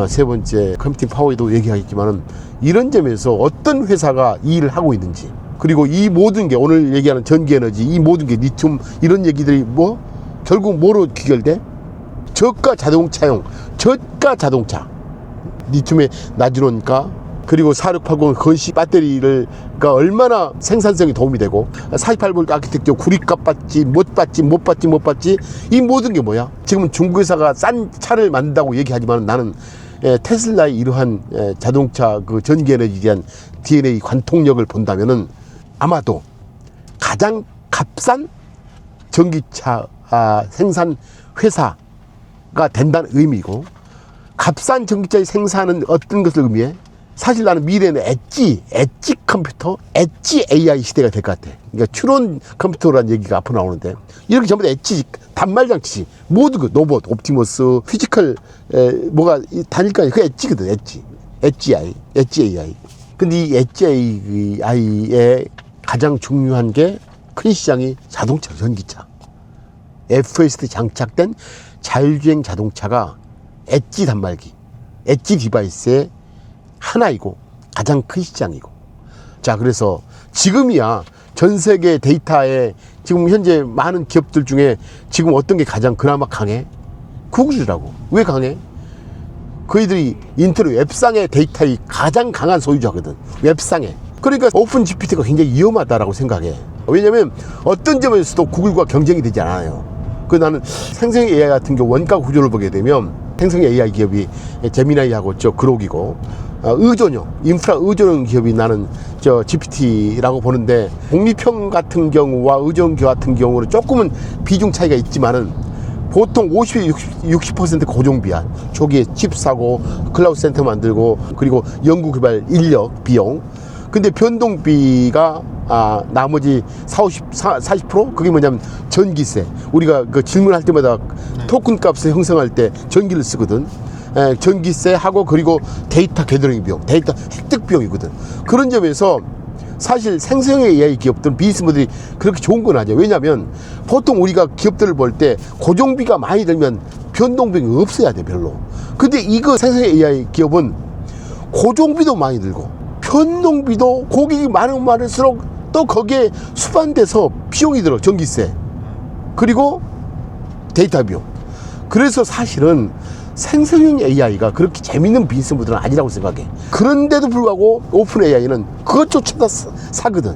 세 번째 컴퓨팅 파워에도 얘기하겠지만은, 이런 점에서 어떤 회사가 이 일을 하고 있는지, 그리고 이 모든 게 오늘 얘기하는 전기 에너지, 이 모든 게 리튬, 이런 얘기들이 뭐 결국 뭐로 귀결돼? 저가 자동차용, 저가 자동차, 리튬의 나주론가, 그리고 4680 건식 배터리를 가 얼마나 생산성이 도움이 되고, 48V 아키텍처 구리값 받지 못 받지 이 모든 게 뭐야? 지금 중국 회사가 싼 차를 만든다고 얘기하지만, 나는 테슬라의 이러한 자동차 그 전기 에너지에 대한 DNA 관통력을 본다면은 아마도 가장 값싼 전기차 생산 회사가 된다는 의미고, 값싼 전기차의 생산은 어떤 것을 의미해? 사실 나는 미래에는 엣지 컴퓨터, 엣지 AI 시대가 될 것 같아. 그러니까 추론 컴퓨터라는 얘기가 앞으로 나오는데, 이렇게 전부 다 엣지, 단말장치, 모두 그 로봇, 옵티머스, 피지컬, 뭐가 다닐 거 아니야. 그 엣지거든, 엣지 AI. 근데 이 엣지 AI의 가장 중요한 게 큰 시장이 자동차, 전기차. FSD 장착된 자율주행 자동차가 엣지 단말기, 엣지 디바이스의 하나이고 가장 큰 시장이고. 자, 그래서 지금이야 전 세계 데이터에 지금 현재 많은 기업들 중에 지금 어떤 게 가장 그나마 강해? 구글이라고. 왜 강해? 그이들이 인터넷 웹상의 데이터의 가장 강한 소유자거든. 웹상에. 그러니까 오픈 GPT가 굉장히 위험하다라고 생각해. 왜냐면 어떤 점에서도 구글과 경쟁이 되지 않아요. 그 나는 생성 AI 같은 경우 원가 구조를 보게 되면, 생성 AI 기업이 제미나이하고 저 그록이고, 의존형, 인프라 의존형 기업이 나는 저 GPT라고 보는데, 독립형 같은 경우와 의존형 같은 경우는 조금은 비중 차이가 있지만은 보통 50% 고정비야. 초기에 칩 사고, 클라우드 센터 만들고, 그리고 연구개발 인력, 비용. 근데 변동비가 나머지 40%? 그게 뭐냐면 전기세. 우리가 그 질문할 때마다 토큰 값을 형성할 때 전기를 쓰거든. 전기세하고, 그리고 데이터 게더링 비용, 데이터 획득 비용이거든. 그런 점에서 사실 생성 AI 기업들은 비즈니스 모델이 그렇게 좋은 건 아니야. 왜냐면 보통 우리가 기업들을 볼 때 고정비가 많이 들면 변동비가 없어야 돼, 별로. 근데 이거 생성 AI 기업은 고정비도 많이 들고 변동비도 고객이 많을수록 또 거기에 수반돼서 비용이 들어. 전기세, 그리고 데이터 비용. 그래서 사실은 생성형 AI가 그렇게 재밌는 비즈니스 모델은 아니라고 생각해. 그런데도 불구하고 오픈 AI는 그것조차 사거든.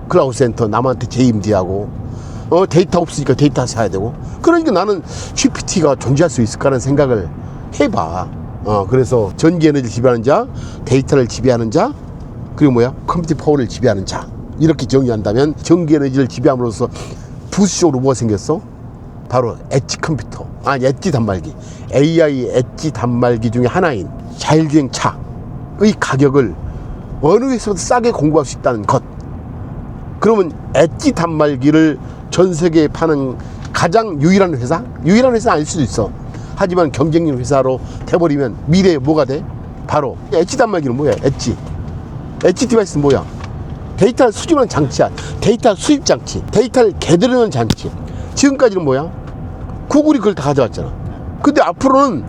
클라우드 센터 남한테 JMD하고, 데이터 없으니까 데이터 사야 되고. 그러니까 나는 GPT가 존재할 수 있을까라는 생각을 해봐. 그래서 전기 에너지를 지배하는 자, 데이터를 지배하는 자, 그리고 뭐야? 컴퓨팅 파워를 지배하는 자. 이렇게 정의한다면 전기 에너지를 지배함으로써 부수적으로 뭐가 생겼어? 바로 엣지 컴퓨터, 엣지 단말기, AI 엣지 단말기 중에 하나인 자율주행차의 가격을 어느 회사보다 싸게 공부할 수 있다는 것. 그러면 엣지 단말기를 전 세계에 파는 가장 유일한 회사? 유일한 회사는 아닐 수도 있어. 하지만 경쟁력 회사로 돼버리면 미래에 뭐가 돼? 바로 엣지 단말기는 뭐야? 엣지 디바이스는 뭐야? 데이터를 수집하는 장치야. 데이터 수입 장치, 데이터를 개들이는 장치. 지금까지는 뭐야? 구글이 그걸 다 가져왔잖아. 근데 앞으로는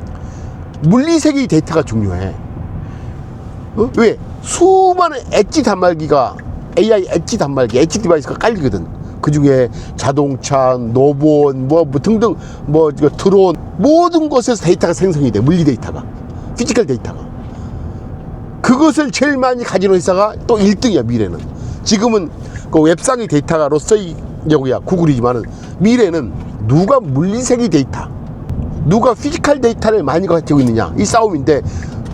물리세계의 데이터가 중요해. 왜? 수많은 엣지 단말기가, AI 엣지 단말기, 엣지 디바이스가 깔리거든. 그 중에 자동차, 로봇, 뭐 등등, 드론, 모든 것에서 데이터가 생성이 돼. 물리 데이터가, 피지컬 데이터가. 그것을 제일 많이 가지는 회사가 또 1등이야, 미래는. 지금은 그 웹상의 데이터로서의 여기야, 구글이지만은 미래는 누가 물리세계 데이터, 누가 피지컬 데이터를 많이 가지고 있느냐, 이 싸움인데,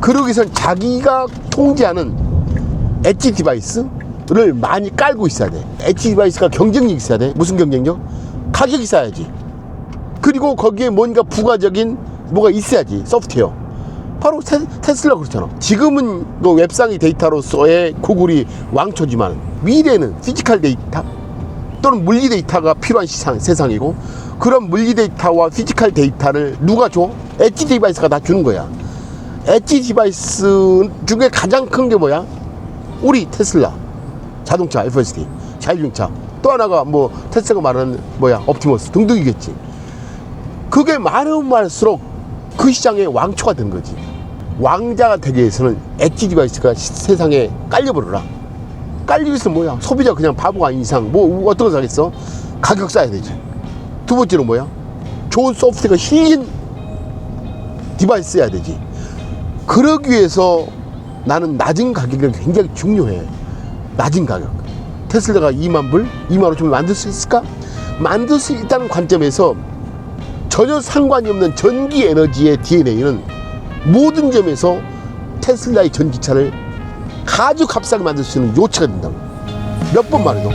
그러기 위해선 자기가 통제하는 엣지 디바이스를 많이 깔고 있어야 돼. 엣지 디바이스가 경쟁력이 있어야 돼. 무슨 경쟁력? 가격이 있어야지. 그리고 거기에 뭔가 부가적인 뭐가 있어야지. 소프트웨어. 바로 테슬라 그렇잖아. 지금은 그 웹상의 데이터로서의 구글이 왕초지만 미래는 피지컬 데이터 또는 물리 데이터가 필요한 세상이고, 그런 물리 데이터와 피지컬 데이터를 누가 줘? 엣지 디바이스가 다 주는 거야. 엣지 디바이스 중에 가장 큰 게 뭐야? 우리 테슬라 자동차, FSD, 자율주행차. 또 하나가 뭐 테슬라가 말하는 뭐야? 옵티머스 등등이겠지. 그게 많으면 많을수록 그 시장의 왕초가 된 거지. 왕자가 되기 위해서는 엣지 디바이스가 세상에 깔려버려라. 깔리기 위해서 뭐야? 소비자 그냥 바보가 아닌 이상 뭐 어떤 거 사겠어? 가격 싸야 되지. 두 번째는 뭐야? 좋은 소프트웨어가 실린 디바이스 써야 되지. 그러기 위해서 나는 낮은 가격이 굉장히 중요해. 낮은 가격. 테슬라가 2만 불, 2만 5천 불 만들 수 있을까? 만들 수 있다는 관점에서 전혀 상관이 없는 전기 에너지의 DNA는 모든 점에서 테슬라의 전기차를 아주 값싸게 만들 수 있는 요체가 된다고. 몇 번 말해도.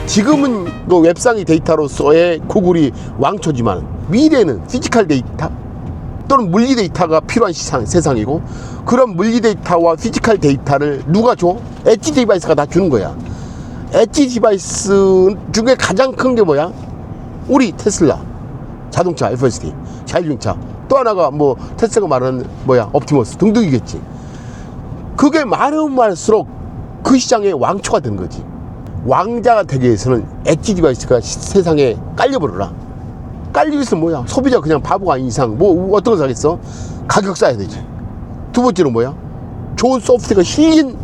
지금은 그 웹상의 데이터로서의 구글이 왕초지만 미래는 피지컬 데이터 또는 물리 데이터가 필요한 세상이고, 그런 물리 데이터와 피지컬 데이터를 누가 줘? 엣지 디바이스가 다 주는 거야. 엣지 디바이스 중에 가장 큰 게 뭐야? 우리 테슬라 자동차, FSD, 자율주행차. 또 하나가 뭐 테슬라가 말하는 뭐야? 옵티머스 등등이겠지. 그게 많으면 많을수록 그 시장의 왕초가 된 거지. 왕자가 되기 위해서는 엣지 디바이스가 세상에 깔려버려라. 깔리기 위해서 뭐야? 소비자 그냥 바보가 아닌 이상 뭐 어떤 거 사겠어? 가격 싸야 되지. 두 번째는 뭐야? 좋은 소프트웨어가 실린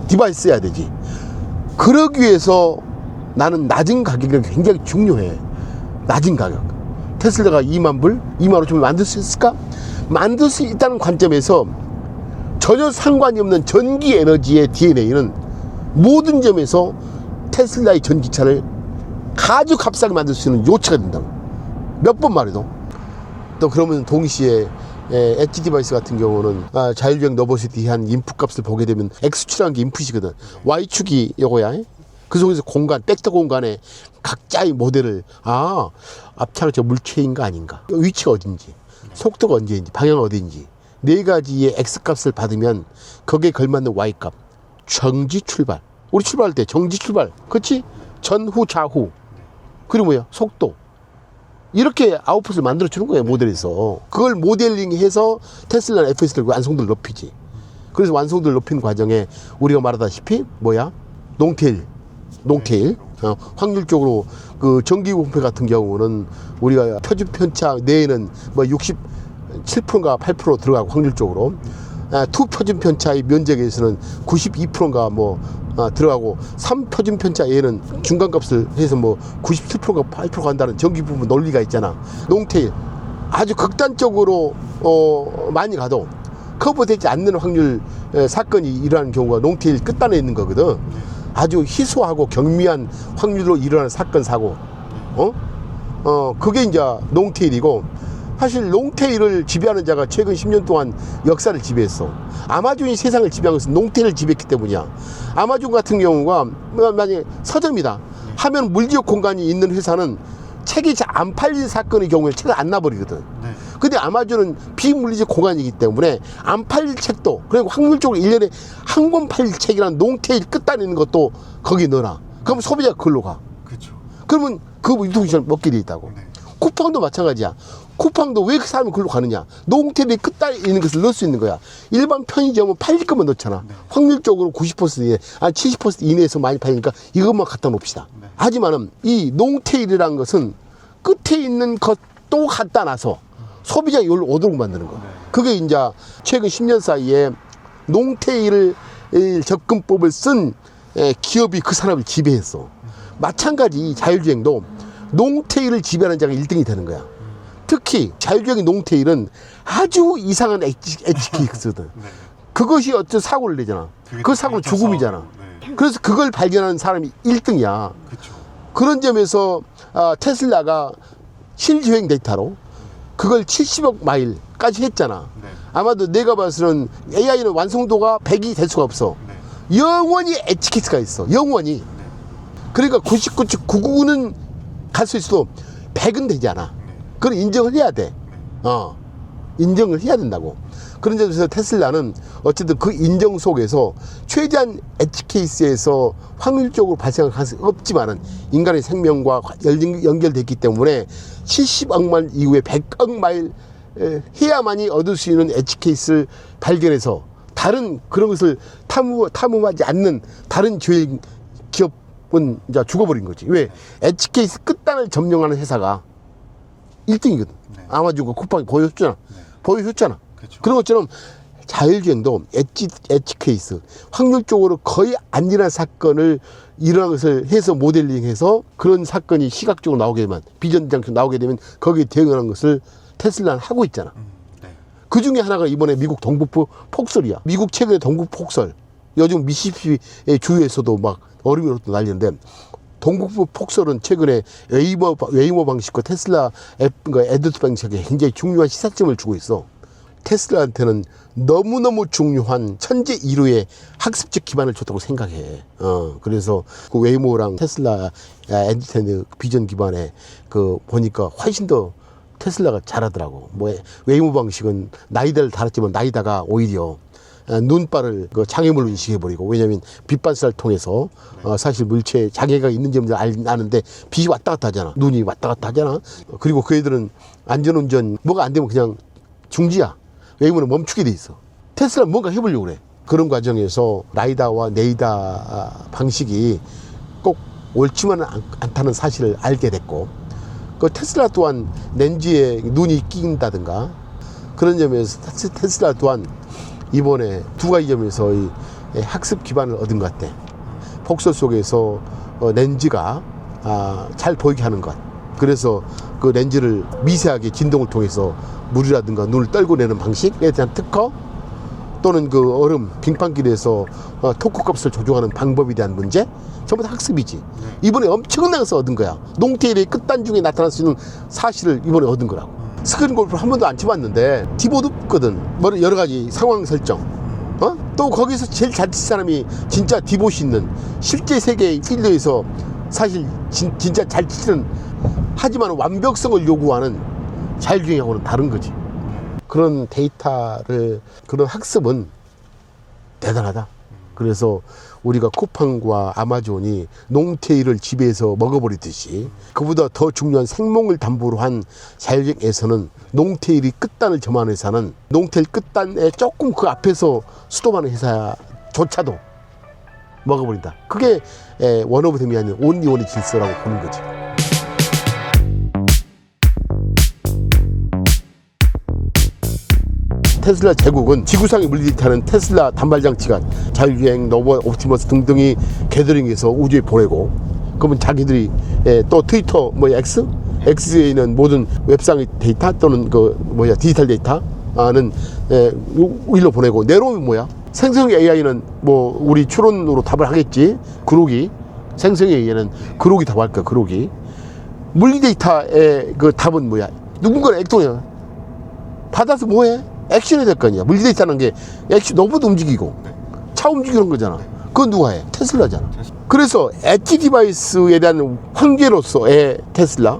디바이스 써야 되지. 그러기 위해서 나는 낮은 가격이 굉장히 중요해. 낮은 가격. 테슬라가 2만 불, 2만 5천 불 만들 수 있을까? 만들 수 있다는 관점에서 전혀 상관이 없는 전기 에너지의 DNA는 모든 점에서 테슬라의 전기차를 아주 값싸게 만들 수 있는 요체가 된다고. 몇 번 말해도. 또 그러면 동시에 엣지 디바이스 같은 경우는 자율주행 로봇에 대한 인풋 값을 보게 되면 X축이라는 게 인풋이거든. Y축이 요거야. 그 속에서 공간, 벡터 공간에 각자의 모델을 앞차가 저 물체인가 아닌가, 위치가 어딘지, 속도가 언제인지, 방향 어딘지 네 가지의 X값을 받으면 거기에 걸맞는 Y값. 정지 출발. 우리 출발할 때 정지 출발. 그렇지? 전후 좌후. 그리고 뭐야? 속도. 이렇게 아웃풋을 만들어 주는 거예요, 모델에서. 그걸 모델링해서 테슬라나 FSD 완성도를 높이지. 그래서 완성도를 높이는 과정에 우리가 말하다시피 뭐야? 롱테일. 확률적으로 그 전기 부품 같은 경우는 우리가 표준 편차 내에는 뭐 67%인가 8% 들어가고 확률적으로, 투 표준 편차의 면적에서는 92%인가 뭐 들어가고, 3 표준 편차 얘는 중간값을 해서 뭐 97%인가 8% 간다는 전기 부분 논리가 있잖아. 롱테일 아주 극단적으로 많이 가도 커버되지 않는 확률 사건이 일어나는 경우가 롱테일 끝단에 있는 거거든. 아주 희소하고 경미한 확률로 일어나는 사건 사고, 그게 이제 롱테일이고, 사실 롱테일을 지배하는 자가 최근 10년 동안 역사를 지배했어. 아마존이 세상을 지배한 것은 롱테일을 지배했기 때문이야. 아마존 같은 경우가 만약에 서점이다 하면 물리적 공간이 있는 회사는 책이 잘 안 팔린 사건의 경우에 책을 안 놔버리거든. 네. 근데 아마존은 비물리적 공간이기 때문에 안 팔릴 책도, 그리고 확률적으로 1년에 한 권 팔릴 책이란 롱테일 끝단에 있는 것도 거기 넣어놔. 그럼 소비자가 그걸로 가. 그렇죠. 그러면 그 유통시장 먹게 돼 있다고. 네. 쿠팡도 마찬가지야. 쿠팡도 왜 그 사람이 그걸로 가느냐. 롱테일이 끝단에 있는 것을 넣을 수 있는 거야. 일반 편의점은 팔릴 것만 넣잖아. 네. 확률적으로 90% 이내, 70% 이내에서 많이 팔리니까 이것만 갖다 놓읍시다. 네. 하지만은 이 롱테일이라는 것은 끝에 있는 것도 갖다 놔서 소비자 여기로 오도록 만드는 거야. 네. 그게 이제 최근 10년 사이에 롱테일 접근법을 쓴 기업이 그 사람을 지배했어. 마찬가지 자율주행도 롱테일을 지배하는 자가 1등이 되는 거야. 특히 자율주행의 롱테일은 아주 이상한 엣지케이스거든. 네. 그것이 어떤 사고를 내잖아. 그게 그 사고는 데이터 죽음이잖아. 싸움. 네. 그래서 그걸 발견하는 사람이 1등이야. 그렇죠. 그런 점에서 테슬라가 실주행 데이터로 그걸 70억 마일까지 했잖아. 네. 아마도 내가 봐서는 AI는 완성도가 100이 될 수가 없어. 네. 영원히 엣지케이스가 있어. 영원히. 그러니까 99.999는 갈 수 있어도 100은 되지 않아. 그걸 인정을 해야 돼. 인정을 해야 된다고. 그런 점에서 테슬라는 어쨌든 그 인정 속에서 최대한 엣지 케이스에서 확률적으로 발생할 가능성이 없지만은 인간의 생명과 연결됐기 때문에 70억 마일 이후에 100억 마일 해야만이 얻을 수 있는 엣지 케이스를 발견해서 다른 그런 것을 탐험하지 않는 다른 주행 기업은 이제 죽어버린 거지. 왜? 엣지 케이스 끝단을 점령하는 회사가 1등이거든. 네. 아마존과 쿠팡이 보여줬잖아. 네. 보여줬잖아. 그렇죠. 그런 것처럼 자율주행도 엣지 케이스, 확률적으로 거의 안 일어난 사건을 일어난 것을 해서 모델링해서 그런 사건이 시각적으로 나오게 되면, 비전장처럼 나오게 되면 거기에 대응하는 것을 테슬라는 하고 있잖아. 네. 그 중에 하나가 이번에 미국 동부 폭설이야. 미국 최근의 동부 폭설. 요즘 미시시피 주에서도 막 얼음이 또 날리는데, 동북부 폭설은 최근에 웨이모 방식과 테슬라 애드스 방식에 굉장히 중요한 시사점을 주고 있어. 테슬라한테는 너무너무 중요한 천재 이루의 학습적 기반을 줬다고 생각해. 그래서 그 웨이모랑 테슬라 엔드텐드 비전 기반에 그 보니까 훨씬 더 테슬라가 잘하더라고. 뭐 웨이모 방식은 나이다를 달았지만 나이다가 오히려 눈발을 그 장애물로 인식해버리고, 왜냐면 빛반사를 통해서 사실 물체에 장애가 있는 점을 아는데 빛이 왔다 갔다 하잖아. 눈이 왔다 갔다 하잖아. 그리고 그 애들은 안전운전 뭐가 안 되면 그냥 중지야. 웨이모는 멈추게 돼 있어. 테슬라는 뭔가 해보려고 그래. 그런 과정에서 라이다와 네이다 방식이 꼭 옳지만은 않다는 사실을 알게 됐고, 그 테슬라 또한 렌즈에 눈이 끼인다든가 그런 점에서 테슬라 또한 이번에 두 가지 점에서 이 학습 기반을 얻은 것 같아. 폭설 속에서 렌즈가 잘 보이게 하는 것. 그래서 그 렌즈를 미세하게 진동을 통해서 물이라든가 눈을 떨궈내는 방식에 대한 특허, 또는 그 얼음 빙판길에서 토크 값을 조정하는 방법에 대한 문제, 전부 다 학습이지. 이번에 엄청난 것을 얻은 거야. 롱테일의 끝단 중에 나타날 수 있는 사실을 이번에 얻은 거라고. 스크린 골프를 한 번도 안 쳐봤는데 디보도 없거든. 뭐 여러 가지 상황 설정. 또 거기서 제일 잘 친 사람이 진짜 디봇이 있는, 실제 세계의 필드에서 사실 진짜 잘 치는, 하지만 완벽성을 요구하는 자율주행하고는 다른 거지. 그런 데이터를, 그런 학습은 대단하다. 그래서 우리가 쿠팡과 아마존이 롱테일을 지배해서 먹어버리듯이 그보다 더 중요한 생명을 담보로 한 자율주행에서는 롱테일이 끝단을 점하는 회사는 롱테일 끝단에 조금 그 앞에서 수도하는 회사조차도 먹어버린다. 그게 원 오브 댐이 아닌 온리 원의 질서라고 보는 거지. 테슬라 제국은 지구상에 물리타는 테슬라 단발장치가 자율주행, 로봇, 옵티머스 등등이 게더링해서 우주에 보내고, 그러면 자기들이 또 트위터 X에 있는 모든 웹상의 데이터 또는 디지털 데이터는 일로 보내고, 내려오면 뭐야? 생성 AI는 뭐 우리 추론으로 답을 하겠지. 그로기, 생성 AI는 그로기 답할 거야. 그로기. 물리 데이터의 그 답은 뭐야? 누군가는 액동이야. 받아서 뭐해? 액션이 될 거 아니야. 물리데이터라는 게 액션 로봇 움직이고 네. 차 움직이는 거잖아. 그건 누가 해? 테슬라잖아. 테슬라. 그래서 엣지 디바이스에 대한 황제로서의 테슬라,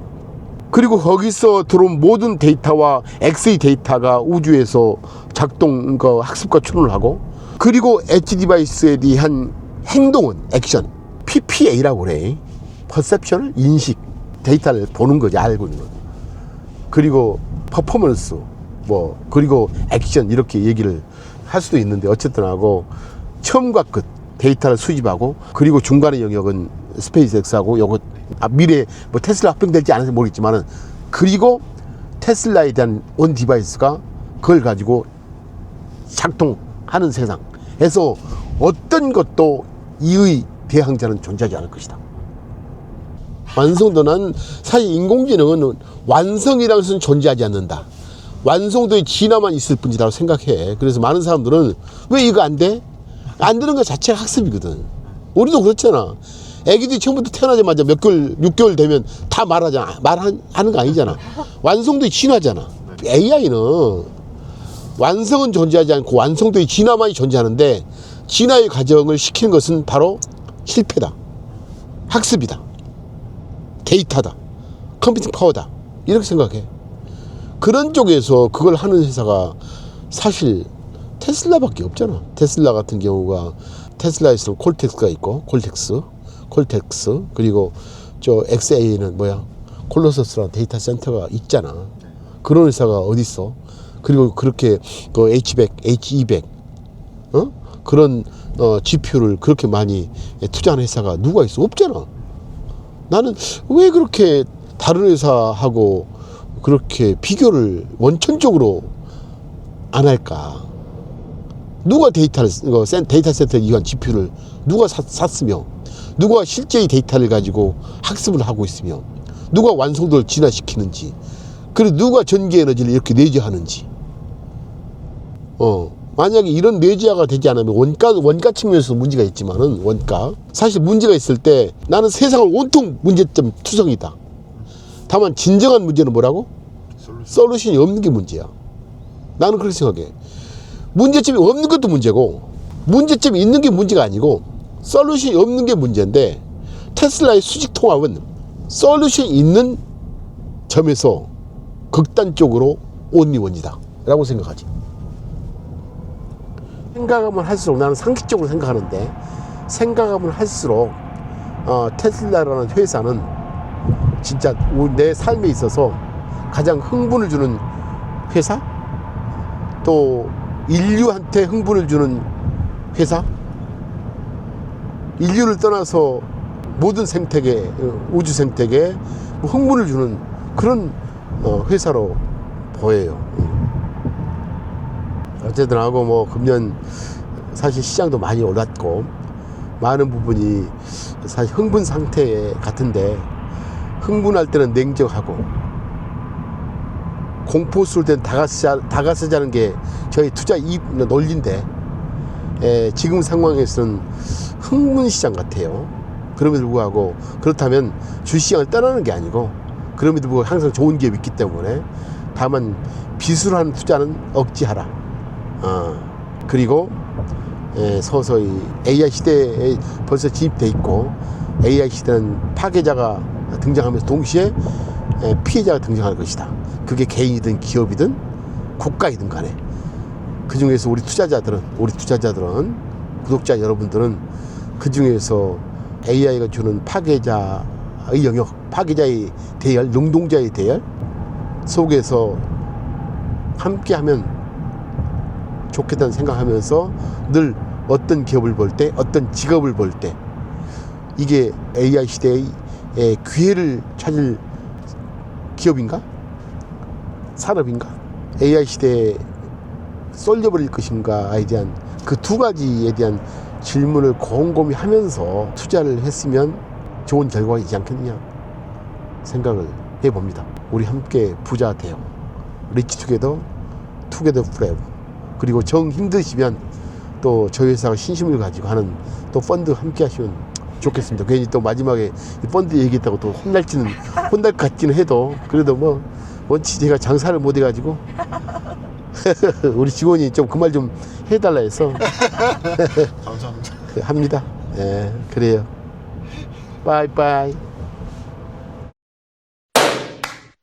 그리고 거기서 들어온 모든 데이터와 엑스의 데이터가 우주에서 작동, 학습과 추론을 하고, 그리고 엣지 디바이스에 대한 행동은 액션, PPA라고 그래. 퍼셉션을 인식, 데이터를 보는 거지, 알고 있는 거. 그리고 퍼포먼스, 그리고 액션, 이렇게 얘기를 할 수도 있는데, 어쨌든 하고 처음과 끝 데이터를 수집하고, 그리고 중간의 영역은 스페이스X하고 요거 미래에 테슬라 합병될지 안 할지 모르겠지만은, 그리고 테슬라에 대한 온 디바이스가 그걸 가지고 작동하는 세상에서 어떤 것도 이의 대항자는 존재하지 않을 것이다. 완성도는 사실 인공지능은 완성이라는 것은 존재하지 않는다. 완성도의 진화만 있을 뿐이라고 생각해. 그래서 많은 사람들은 왜 이거 안 돼? 안 되는 것 자체가 학습이거든. 우리도 그렇잖아. 애기들이 처음부터 태어나자마자 몇 개월, 6개월 되면 다 말하잖아. 말하는 거 아니잖아. 완성도의 진화잖아. AI는 완성은 존재하지 않고 완성도의 진화만이 존재하는데, 진화의 과정을 시키는 것은 바로 실패다. 학습이다. 데이터다. 컴퓨팅 파워다. 이렇게 생각해. 그런 쪽에서 그걸 하는 회사가 사실 테슬라밖에 없잖아. 테슬라 같은 경우가, 테슬라에서는 콜텍스가 있고, 콜텍스, 그리고 저 XA는 콜로서스라는 데이터 센터가 있잖아. 그런 회사가 어디 있어? 그리고 그렇게 그 H100, H200, 그런 GPU를 그렇게 많이 투자하는 회사가 누가 있어? 없잖아. 나는 왜 그렇게 다른 회사하고 그렇게 비교를 원천적으로 안 할까? 누가 데이터 센터에 이용한 GPU를 누가 샀으며, 누가 실제의 데이터를 가지고 학습을 하고 있으며, 누가 완성도를 진화시키는지, 그리고 누가 전기 에너지를 이렇게 내재하는지. 만약에 이런 내재화가 되지 않으면 원가 측면에서 문제가 있지만은, 사실 문제가 있을 때 나는 세상을 온통 문제점 투성이다. 다만 진정한 문제는 뭐라고? 솔루션이 없는 게 문제야. 나는 그렇게 생각해. 문제점이 없는 것도 문제고, 문제점이 있는 게 문제가 아니고, 솔루션이 없는 게 문제인데, 테슬라의 수직 통합은 솔루션이 있는 점에서 극단적으로 온리원이다 라고 생각하지. 생각하면 할수록, 나는 상식적으로 생각하는데, 생각하면 할수록 테슬라라는 회사는 진짜 내 삶에 있어서 가장 흥분을 주는 회사, 또 인류한테 흥분을 주는 회사, 인류를 떠나서 모든 생태계, 우주 생태계에 흥분을 주는 그런 회사로 보여요. 어쨌든 하고 금년 사실 시장도 많이 올랐고, 많은 부분이 사실 흥분 상태 같은데, 흥분할 때는 냉정하고, 공포스러울 때는 다가서자는 게 저희 투자 논리인데, 지금 상황에서는 흥분 시장 같아요. 그럼에도 불구하고, 그렇다면 주시장을 떠나는 게 아니고, 그럼에도 불구하고 항상 좋은 기업이 있기 때문에, 다만 비수한 투자는 억제하라. 그리고 서서히 AI 시대에 벌써 진입돼 있고, AI 시대는 파괴자가 등장하면서 동시에 피해자가 등장할 것이다. 그게 개인이든 기업이든 국가이든 간에. 그 중에서 우리 투자자들은, 구독자 여러분들은 그 중에서 AI가 주는 파괴자의 영역, 파괴자의 대열, 능동자의 대열 속에서 함께하면 좋겠다는 생각하면서, 늘 어떤 기업을 볼 때, 어떤 직업을 볼 때, 이게 AI 시대의 기회를 찾을 기업인가? 산업인가? AI 시대에 쏠려버릴 것인가에 대한 그 두 가지에 대한 질문을 곰곰이 하면서 투자를 했으면 좋은 결과가 있지 않겠느냐 생각을 해봅니다. 우리 함께 부자 돼요. 리치 투게더, 투게더 프레브. 그리고 정 힘드시면 또 저희 회사가 신심을 가지고 하는 또 펀드 함께 하시면 좋겠습니다. 괜히 또 마지막에 이 펀드 얘기했다고 또 혼날 것 같기는 해도, 그래도 원치 제가 장사를 못 해가지고 우리 직원이 좀 그 말 좀 해달라 해서 감사합니다. 합니다. 예, 그래요. 빠이빠이.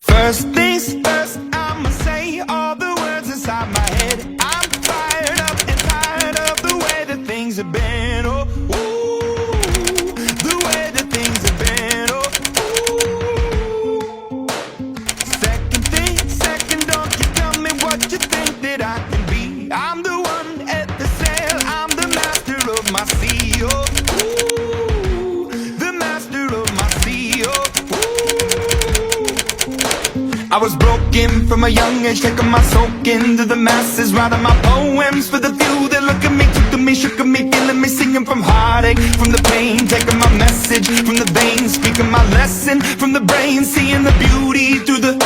First things first, I'ma say all the words inside my head. I'm fired up and tired of the way that things have been. Oh, ooh, the way that things have been. Oh, ooh. Second thing, second, don't you tell me what you think that I can be. I'm the one at the sail, I'm the master of my sea. Oh, ooh, the master of my sea. Oh, I was broken from a young age, taking my soak into the masses, writing my poems for the few that look at me, took to me, shook at me, feeling me, singing from heartache, from the pain, taking my message from the veins, speaking my lesson from the brain, seeing the beauty through the